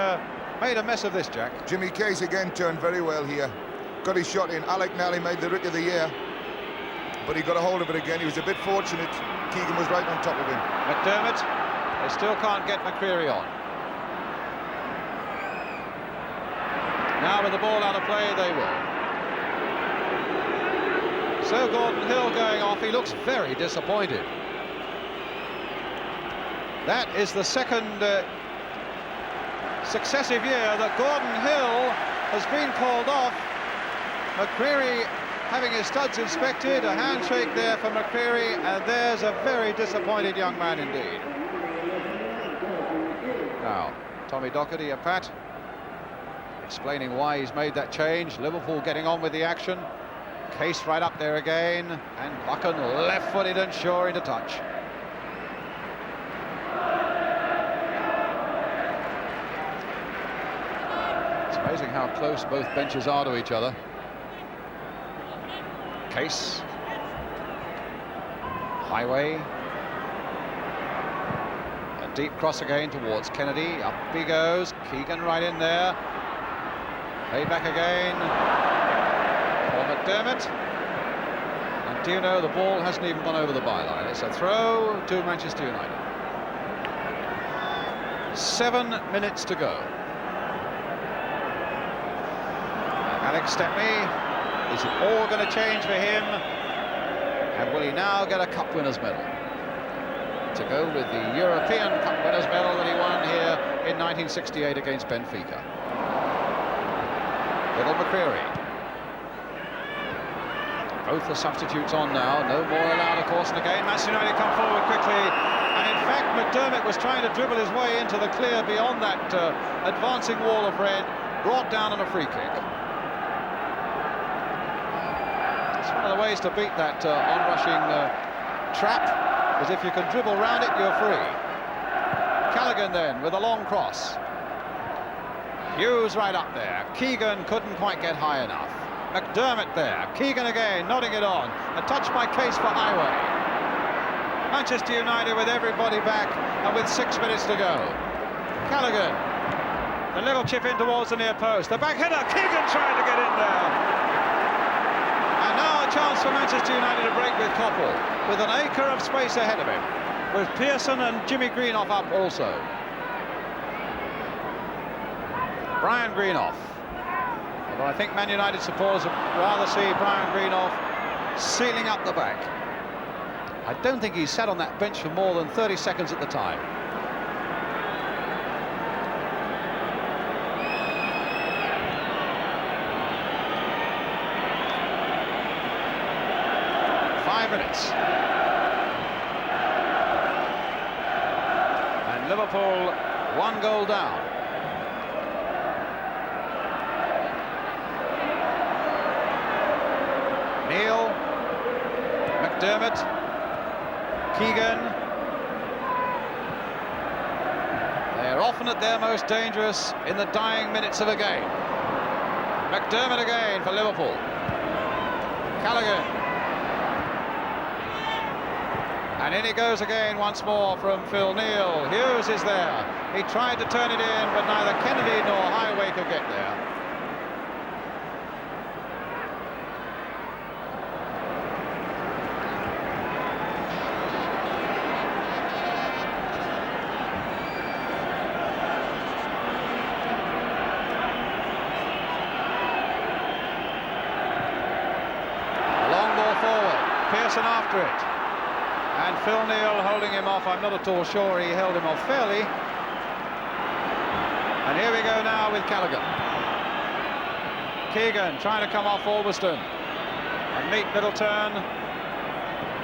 made a mess of this, Jack. Jimmy Case again turned very well here. Got his shot in. Alec Nally made the Rookie of the Year, but he got a hold of it again. He was a bit fortunate. Keegan was right on top of him. McDermott, they still can't get McCreary on. Now with the ball out of play, they will. So Gordon Hill going off, he looks very disappointed. That is the second successive year that Gordon Hill has been called off. McCreary having his studs inspected, a handshake there for McCreary, and there's a very disappointed young man indeed. Now, Tommy Docherty and Pat explaining why he's made that change. Liverpool getting on with the action. Case right up there again, and Buchan left-footed and sure into touch. It's amazing how close both benches are to each other. Case. Highway. A deep cross again towards Kennedy. Up he goes. Keegan right in there. Played back again for McDermott. And do you know, the ball hasn't even gone over the byline. It's a throw to Manchester United. 7 minutes to go. Alex Stepney, is it all going to change for him? And will he now get a Cup Winners' Medal? To go with the European Cup Winners' Medal that he won here in 1968 against Benfica. Little McCreary. Both the substitutes on now. No more allowed, of course, in the game. Manchester United come forward quickly. And in fact, McDermott was trying to dribble his way into the clear beyond that advancing wall of red. Brought down on a free kick. It's one of the ways to beat that on-rushing trap, is if you can dribble round it, you're free. Callaghan then with a long cross. Hughes right up there. Keegan couldn't quite get high enough. McDermott there. Keegan again, nodding it on. A touch by Case for Highway. Manchester United with everybody back and with 6 minutes to go. Callaghan. The little chip in towards the near post. The back header. Keegan trying to get in there. And now a chance for Manchester United to break with Koppel, with an acre of space ahead of him, with Pearson and Jimmy Greenough up also. Brian Greenough. Although I think Man United supporters would rather see Brian Greenough sealing up the back. I don't think he sat on that bench for more than 30 seconds at the time. Minutes. And Liverpool 1 goal down. Neal, McDermott, Keegan. They're often at their most dangerous in the dying minutes of a game. McDermott again for Liverpool. Callaghan. And in he goes again once more from Phil Neal. Hughes is there. He tried to turn it in, but neither Kennedy nor Highway could get there. A long ball forward. Pearson after it. And Phil Neal holding him off. I'm not at all sure he held him off fairly. And here we go now with Callaghan. Keegan trying to come off Albiston. A neat little turn.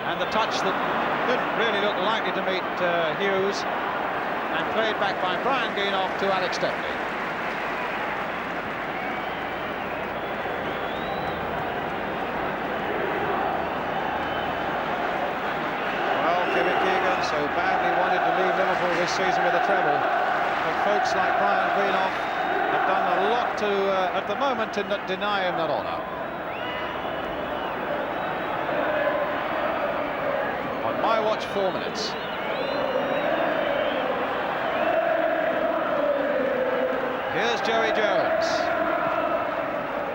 And the touch that didn't really look likely to meet Hughes. And played back by Brian Greenoff to Alex Stepney. So badly wanted to leave Liverpool this season with a treble, but folks like Brian Greenoff have done a lot to, at the moment, to deny him that honour. On my watch, 4 minutes. Here's Joey Jones.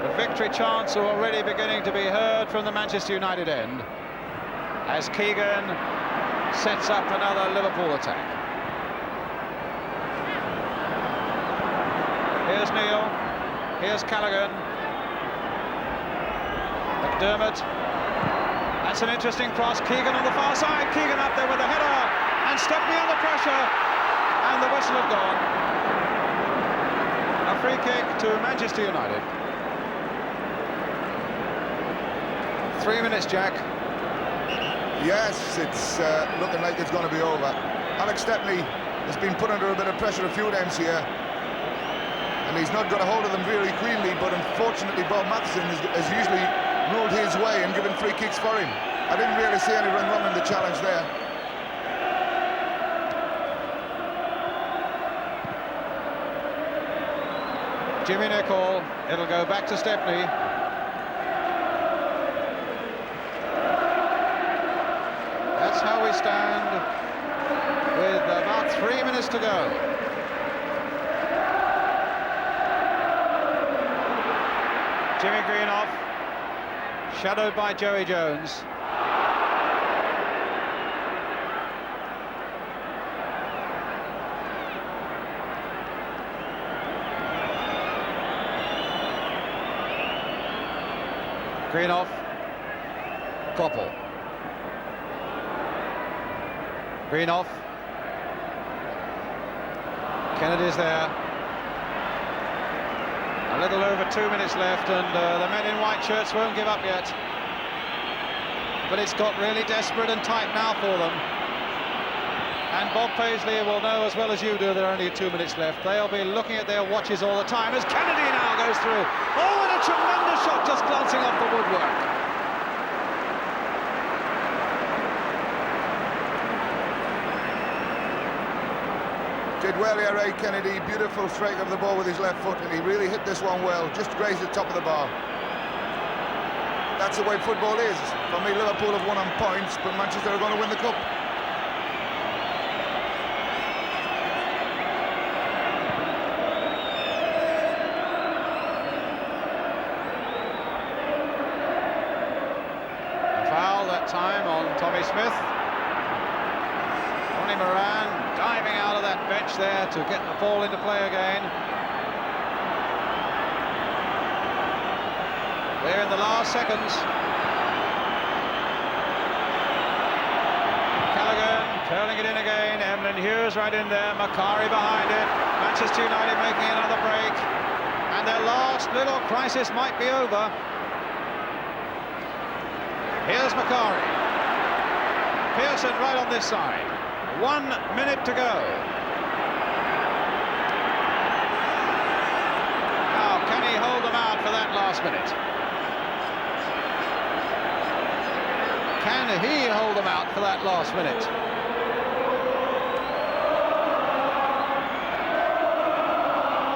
The victory chants are already beginning to be heard from the Manchester United end, as Keegan sets up another Liverpool attack. Here's Neal. Here's Callaghan. McDermott. That's an interesting cross. Keegan on the far side. Keegan up there with the header. And Stepney under pressure. And the whistle had gone. A free kick to Manchester United. 3 minutes, Jack. Yes, it's looking like it's going to be over. Alex Stepney has been put under a bit of pressure a few times here, and he's not got a hold of them very cleanly, but unfortunately Bob Matheson has usually ruled his way and given free kicks for him. I didn't really see anyone wrong in the challenge there. Jimmy Nicholl. It'll go back to Stepney. That's how we stand with about 3 minutes to go. Jimmy Greenoff, shadowed by Joey Jones. Greenoff, Koppel. Greenoff. Kennedy's there. A little over 2 minutes left, and the men in white shirts won't give up yet. But it's got really desperate and tight now for them. And Bob Paisley will know as well as you do there are only 2 minutes left. They'll be looking at their watches all the time as Kennedy now goes through. Oh, and a tremendous shot just glancing off the woodwork. Did well here, Ray Kennedy. Beautiful strike of the ball with his left foot, and he really hit this one well. Just grazed the top of the bar. That's the way football is. For me, Liverpool have won on points, but Manchester are going to win the cup. A foul that time on Tommy Smith. Ronnie Moran diving out of that bench there to get the ball into play again. We're in the last seconds. Callaghan curling it in again. Emlyn Hughes right in there. Macari behind it. Manchester United making another break. And their last little crisis might be over. Here's Macari. Pearson right on this side. 1 minute to go. Now, can he hold them out for that last minute? Can he hold them out for that last minute?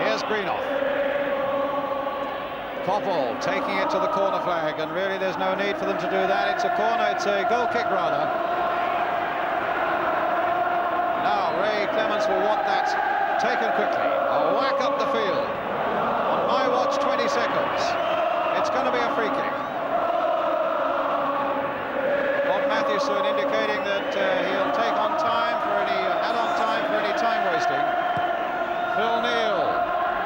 Here's Greenoff. Koppel taking it to the corner flag, and really there's no need for them to do that. It's a corner, it's a goal kick rather. taken quickly. A whack up the field. On my watch, 20 seconds. It's going to be a free kick. Bob Mathewson indicating that he'll take on time for any add-on time for any time wasting. Phil Neal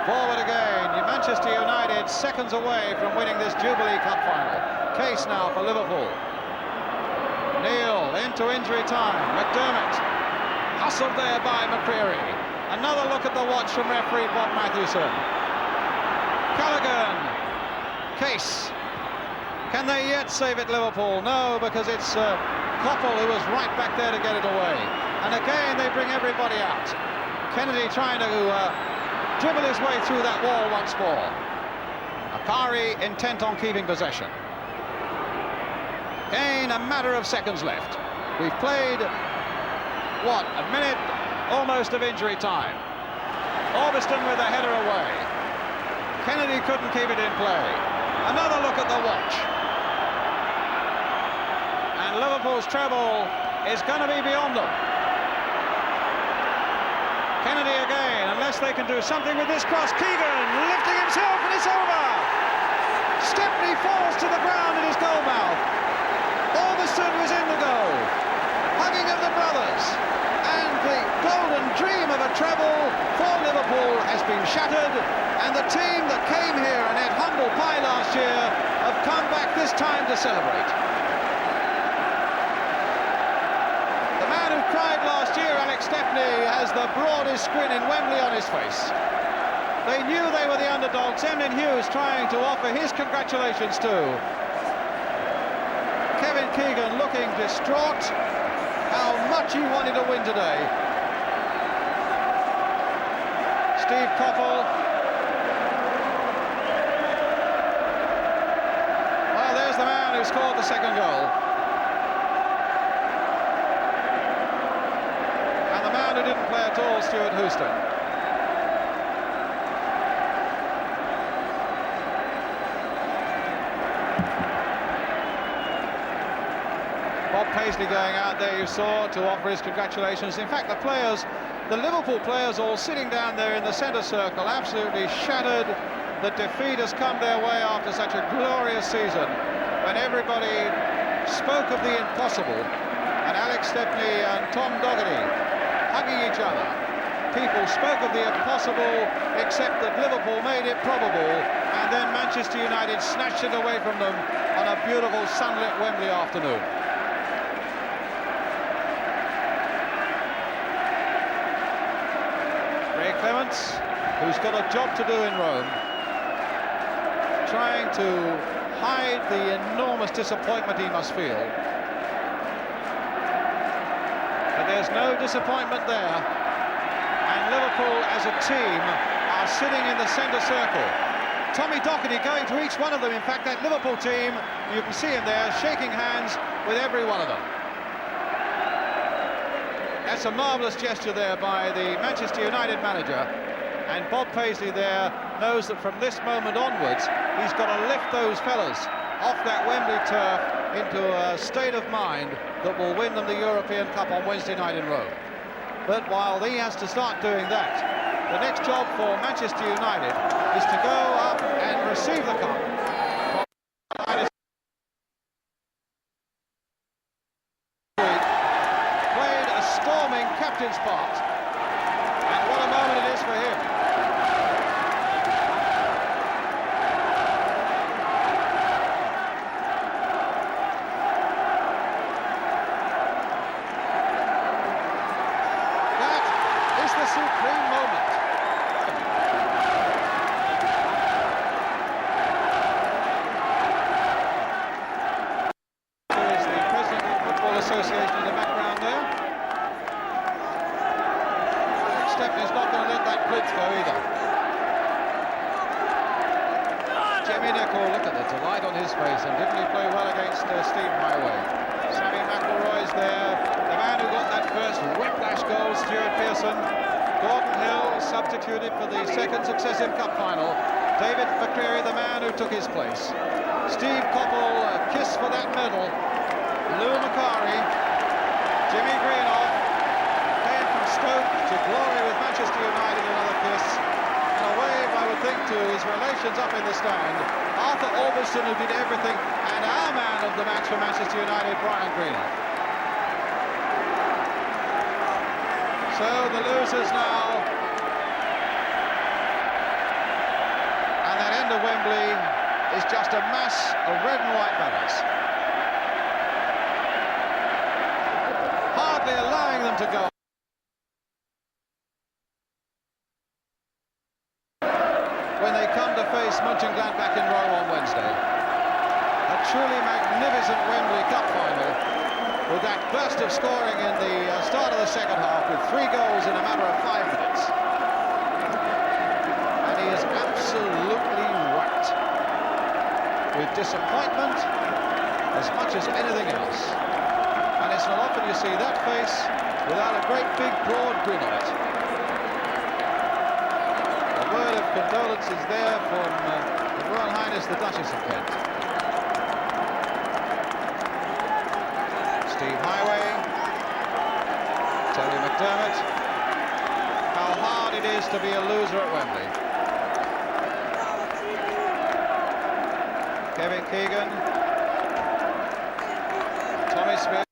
forward again. Manchester United seconds away from winning this Jubilee Cup final. Case now for Liverpool. Neal into injury time. McDermott hustled there by McCreary. Another look at the watch from referee Bob Mathewson. Callaghan. Case. Can they yet save it, Liverpool? No, because it's Koppel who was right back there to get it away. And again they bring everybody out. Kennedy trying to dribble his way through that wall once more. Akari intent on keeping possession. Again, a matter of seconds left. We've played, what, a minute almost of injury time. Orbiston with a header away. Kennedy couldn't keep it in play. Another look at the watch. And Liverpool's treble is going to be beyond them. Kennedy again, unless they can do something with this cross. Keegan lifting himself and it's over. Stepney falls to the ground in his goal mouth. Orbiston was in the goal. Hugging of the brothers. And the golden dream of a treble for Liverpool has been shattered. And the team that came here and had humble pie last year have come back this time to celebrate. Cried last year, Alex Stepney has the broadest grin in Wembley on his face. They knew they were the underdogs. Emlyn Hughes trying to offer his congratulations too. Kevin Keegan looking distraught. How much he wanted to win today. Steve Koppel. Well, there's the man who scored the second goal. Who didn't play at all, Stuart Houston. Bob Paisley going out there, you saw, to offer his congratulations. In fact, the Liverpool players all sitting down there in the centre circle, absolutely shattered that defeat has come their way after such a glorious season, when everybody spoke of the impossible, and Alex Stepney and Tom Doherty hugging each other. People spoke of the impossible, except that Liverpool made it probable, and then Manchester United snatched it away from them on a beautiful sunlit Wembley afternoon. Ray Clements, who's got a job to do in Rome, trying to hide the enormous disappointment he must feel. There's no disappointment there, and Liverpool as a team are sitting in the centre circle. Tommy Doherty going to each one of them. In fact, that Liverpool team, you can see him there shaking hands with every one of them. That's a marvellous gesture there by the Manchester United manager, and Bob Paisley there knows that from this moment onwards he's got to lift those fellas off that Wembley turf into a state of mind that will win them the European Cup on Wednesday night in Rome. But while he has to start doing that, the next job for Manchester United is to go up and receive the cup. Played a storming captain's part, and what a moment it is for him. Supreme moment. There's the president of the Football Association in the background there. Stepney's not going to let that blitz go either. Jimmy Nicholl, look at the delight on his face, and didn't he play well against Steve Highway? Sammy McElroy's there, the man who got that first whiplash goal, Stuart Pearson. Gordon Hill substituted for the second successive cup final. David McCreary, the man who took his place. Steve Koppel, a kiss for that medal. Lou Macari, Jimmy Greenough came from Stoke to glory with Manchester United think to his relations up in the stand, Arthur Albiston, who did everything, and our man of the match for Manchester United, Brian Greenough. So the losers now, and that end of Wembley is just a mass of red and white banners, hardly allowing them to go. When they come to face Mönchengladbach in Rome on Wednesday. A truly magnificent Wembley Cup final with that burst of scoring in the start of the second half with 3 goals in a matter of 5 minutes. And he is absolutely right. With disappointment as much as anything else. And it's not often you see that face without a great big broad grin on it. Word of condolences there from Her Royal Highness the Duchess of Kent. Steve Highway, Terry McDermott. How hard it is to be a loser at Wembley. Kevin Keegan, Tommy Smith.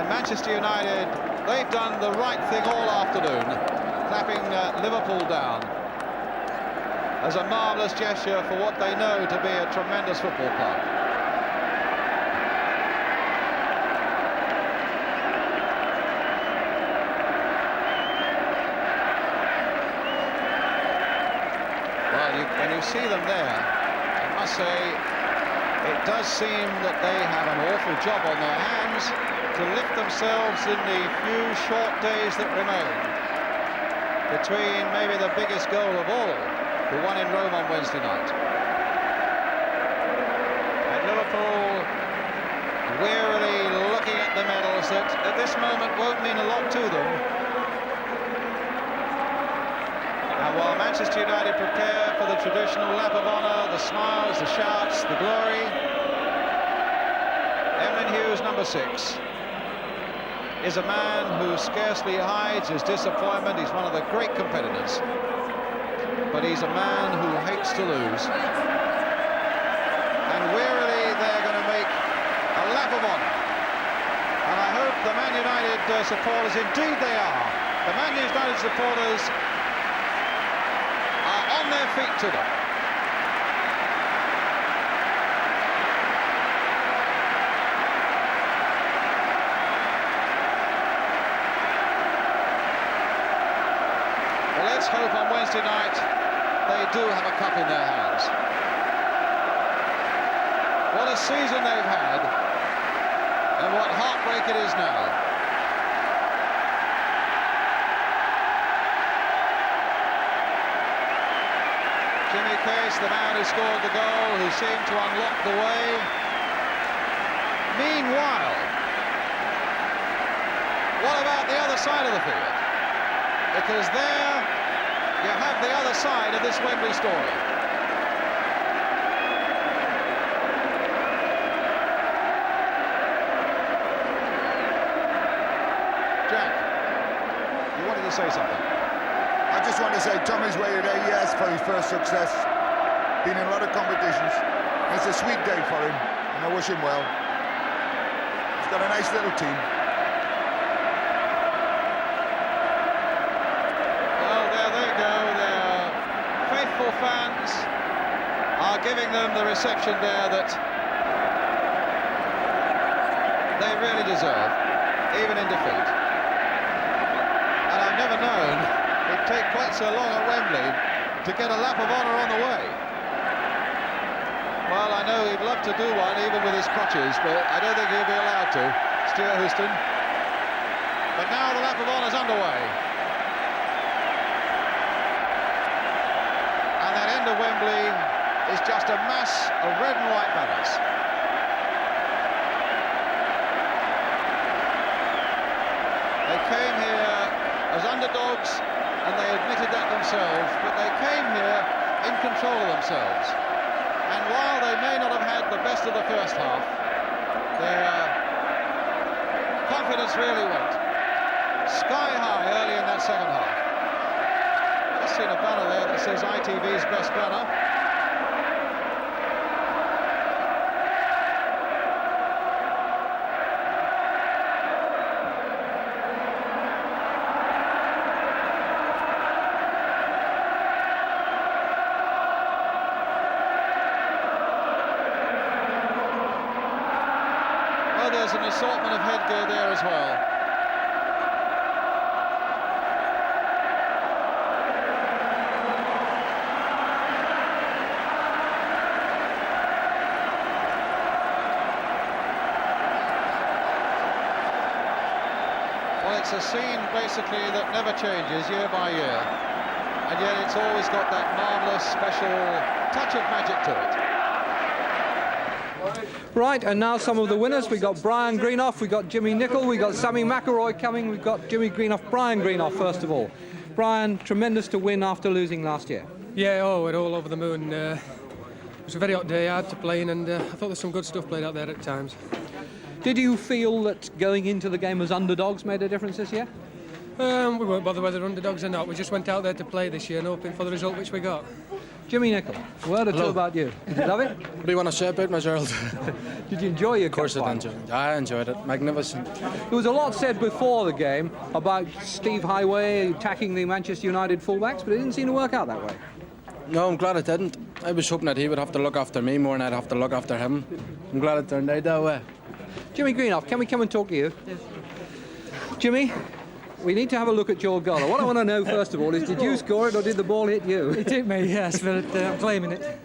Manchester United, they've done the right thing all afternoon, clapping Liverpool down as a marvellous gesture for what they know to be a tremendous football club. Well, when you see them there, I must say, it does seem that they have an awful job on their hands to lift themselves in the few short days that remain between maybe the biggest goal of all, the one in Rome on Wednesday night. And Liverpool wearily looking at the medals that at this moment won't mean a lot to them. And while Manchester United prepare for the traditional lap of honour, the smiles, the shouts, the glory, Emlyn Hughes, number 6, is a man who scarcely hides his disappointment. He's one of the great competitors, but he's a man who hates to lose. And wearily they're going to make a lap of honour. And I hope the Man United supporters, indeed they are, the Man United supporters are on their feet to them. Let's hope on Wednesday night they do have a cup in their hands. What a season they've had, and what heartbreak it is now. Jimmy Case, the man who scored the goal, who seemed to unlock the way. Meanwhile, what about the other side of the field? Because there you have the other side of this Wembley story. Jack, you wanted to say something? I just want to say Tommy's way today, yes, for his first success. Been in a lot of competitions. It's a sweet day for him, and I wish him well. He's got a nice little team. Fans are giving them the reception there that they really deserve, even in defeat. And I've never known it take quite so long at Wembley to get a lap of honour on the way. Well, I know he'd love to do one, even with his crutches, but I don't think he'll be allowed to, Stuart Houston. But now the lap of honour's underway. Of Wembley is just a mass of red and white banners. They came here as underdogs, and they admitted that themselves, but they came here in control of themselves. And while they may not have had the best of the first half, their confidence really went sky high early in that second half. Just seen a banner there that says ITV's best banner. Well, there's an assortment of headgear there as well. Well, it's a scene basically that never changes year by year, and yet it's always got that marvellous special touch of magic to it. Right, and now some of the winners. We've got Brian Greenough, we've got Jimmy Nicholl, we've got Sammy McElroy coming, we've got Jimmy Greenough, Brian Greenough first of all. Brian, tremendous to win after losing last year. Yeah, we're all over the moon. It was a very hot day, hard to play in, and I thought there's some good stuff played out there at times. Did you feel that going into the game as underdogs made a difference this year? We weren't bothered whether underdogs or not. We just went out there to play this year and hoping for the result which we got. Jimmy Nicholl, a word or two about you. Did you love it? What do you want to say about me, Gerald? Did you enjoy your Of course I enjoyed it. I enjoyed it. Magnificent. There was a lot said before the game about Steve Highway attacking the Manchester United fullbacks, but it didn't seem to work out that way. No, I'm glad it didn't. I was hoping that he would have to look after me more than I'd have to look after him. I'm glad it turned out that way. Jimmy Greenough, can we come and talk to you? Yes. Jimmy, we need to have a look at your goal. What I want to know first of all is, did you score it or did the ball hit you? It hit me, yes, but I'm claiming it.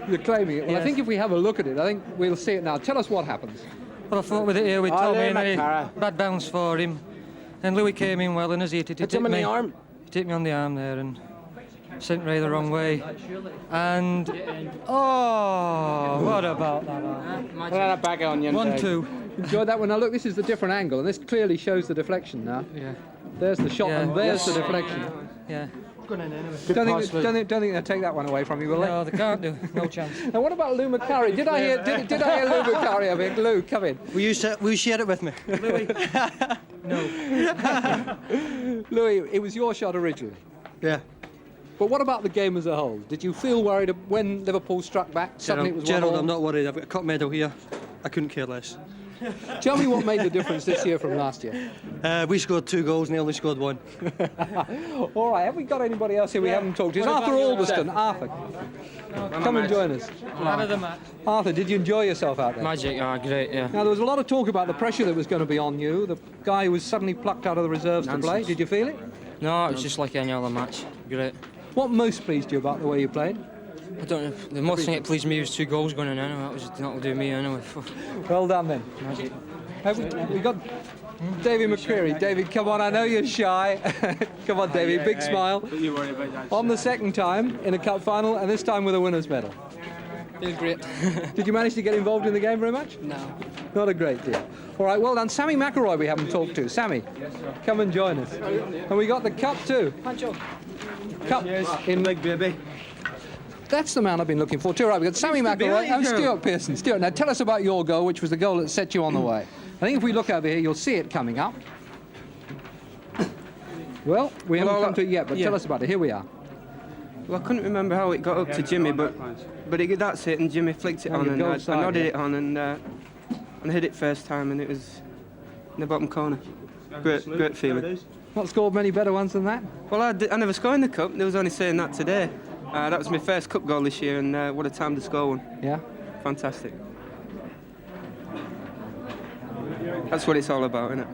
You're claiming it? Well, yes. I think if we have a look at it, I think we'll see it now. Tell us what happens. Well, I fought with it here with Tommy, and Cara. bad bounce for him. And Louis came in well, and as he hit it, Hit him in me. the arm. It hit me on the arm there, and sent Ray the wrong way. And oh, what about that? Put that back on you. 1-2. Enjoyed that one. Now look, this is the different angle, and this clearly shows the deflection now. Yeah. There's the shot, Yeah. and there's the deflection. Yeah. Don't think they'll take that one away from you, will they? No, they can't do. No chance. Now what about Lou McCarry? Did I hear Lou McCarry a bit? Lou, come in. Will you share it with me? Louis? No. Louis, it was your shot originally. Yeah. But what about the game as a whole? Did you feel worried when Liverpool struck back? Suddenly it was 1-1? I'm not worried. I've got a cup medal here. I couldn't care less. Tell me what made the difference this year from last year. We scored 2 goals and they only scored 1. All right, have we got anybody else here we haven't talked to? It's Arthur Alberston. Arthur, come and join us. Man of the match. Arthur, did you enjoy yourself out there? Magic, great, yeah. Now, there was a lot of talk about the pressure that was going to be on you. The guy who was suddenly plucked out of the reserves to play. Did you feel it? No, it was just like any other match. Great. What most pleased you about the way you played? I don't know. The most thing that pleased me was 2 goals going in anyway. That was not to do me anyway. Well done then. Magic. Have we got David McCreary. David, come on, I know you're shy. Come on, David, big smile. Don't you worry about that. On the second time in a cup final, and this time with a winner's medal. Feels great. Did you manage to get involved in the game very much? No. Not a great deal. All right, well done. Sammy McElroy we haven't talked to. Sammy, come and join us. And we got the cup too. Cup in Big baby. That's the man I've been looking for too. Right, we've got Sammy McElroy and Stuart Pearson. Stuart, now tell us about your goal, which was the goal that set you on the way. I think if we look over here, you'll see it coming up. Well, we haven't come to it yet, but tell us about it. Here we are. Well, I couldn't remember how it got up to Jimmy, but that's it, and Jimmy flicked it on, and I nodded it on, and hit it first time, and it was in the bottom corner. Great feeling. Not scored many better ones than that? Well, I never scored in the cup. They was only saying that today. That was my first cup goal this year, and what a time to score one. Yeah. Fantastic. That's what it's all about, isn't it?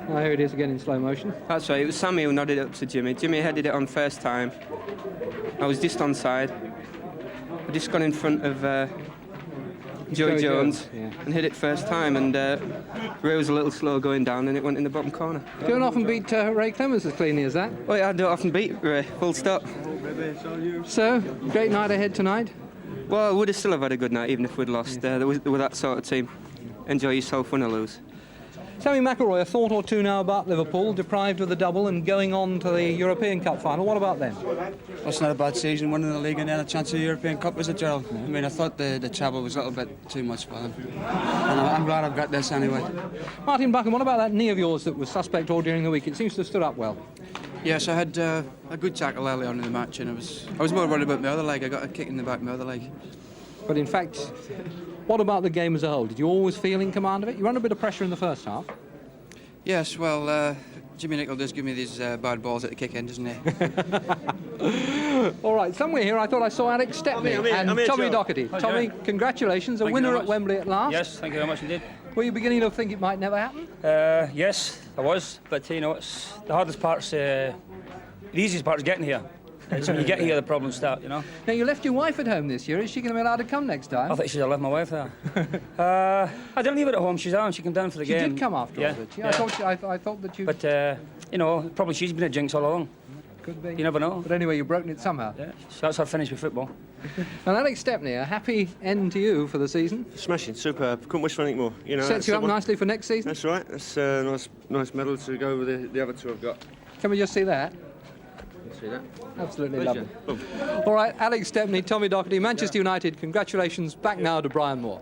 Well, here it is again in slow motion. That's right. It was Sammy who nodded it up to Jimmy. Jimmy headed it on first time. I was just onside. I just got in front of Joey Jones and hit it first time, and Ray was a little slow going down, and it went in the bottom corner. You don't often beat Ray Clemens as cleanly as that. Well, yeah, I don't often beat Ray. Full stop. So, great night ahead tonight. Well, we would have still have had a good night even if we'd lost. They were that sort of team. Enjoy yourself, win or lose. Sammy McIlroy, a thought or two now about Liverpool, deprived of the double and going on to the European Cup final. What about them? That's not a bad season, winning the league and then a chance of the European Cup, was it, Gerald? I mean, I thought the travel was a little bit too much for them. And I'm glad I've got this anyway. Martin Buchan, what about that knee of yours that was suspect all during the week? It seems to have stood up well. Yes, I had a good tackle early on in the match, and I was more worried about my other leg. I got a kick in the back of my other leg. But in fact, what about the game as a whole? Did you always feel in command of it? You were under a bit of pressure in the first half. Yes, well, Jimmy Nicol does give me these bad balls at the kick end, doesn't he? All right, somewhere here I thought I saw Alex Stepney and Tommy Docherty. Hi, Tommy, Joe. congratulations, a winner at Wembley at last. Yes, thank you very much indeed. Were you beginning to think it might never happen? Yes, I was, but you know, it's the hardest part's the easiest part's getting here. It's when you get here the problems start, you know. Now, you left your wife at home this year. Is she going to be allowed to come next time? I think she'd have left my wife there. I didn't leave her at home. She's on. She came down for the game. She did come after all, did she? Yeah. I thought that you... But, you know, probably she's been a jinx all along. Could be. You never know. But anyway, you've broken it somehow. Yeah, so that's her finish with football. And Alex Stepney, a happy end to you for the season. Smashing, superb. Couldn't wish for anything more. You know, Sets you up nicely for next season. That's right. That's a nice medal to go with the other two I've got. Can we just see that? See that? Absolutely Pleasure. lovely. All right, Alex Stepney, Tommy Docherty, Manchester United. Congratulations. Back now to Brian Moore.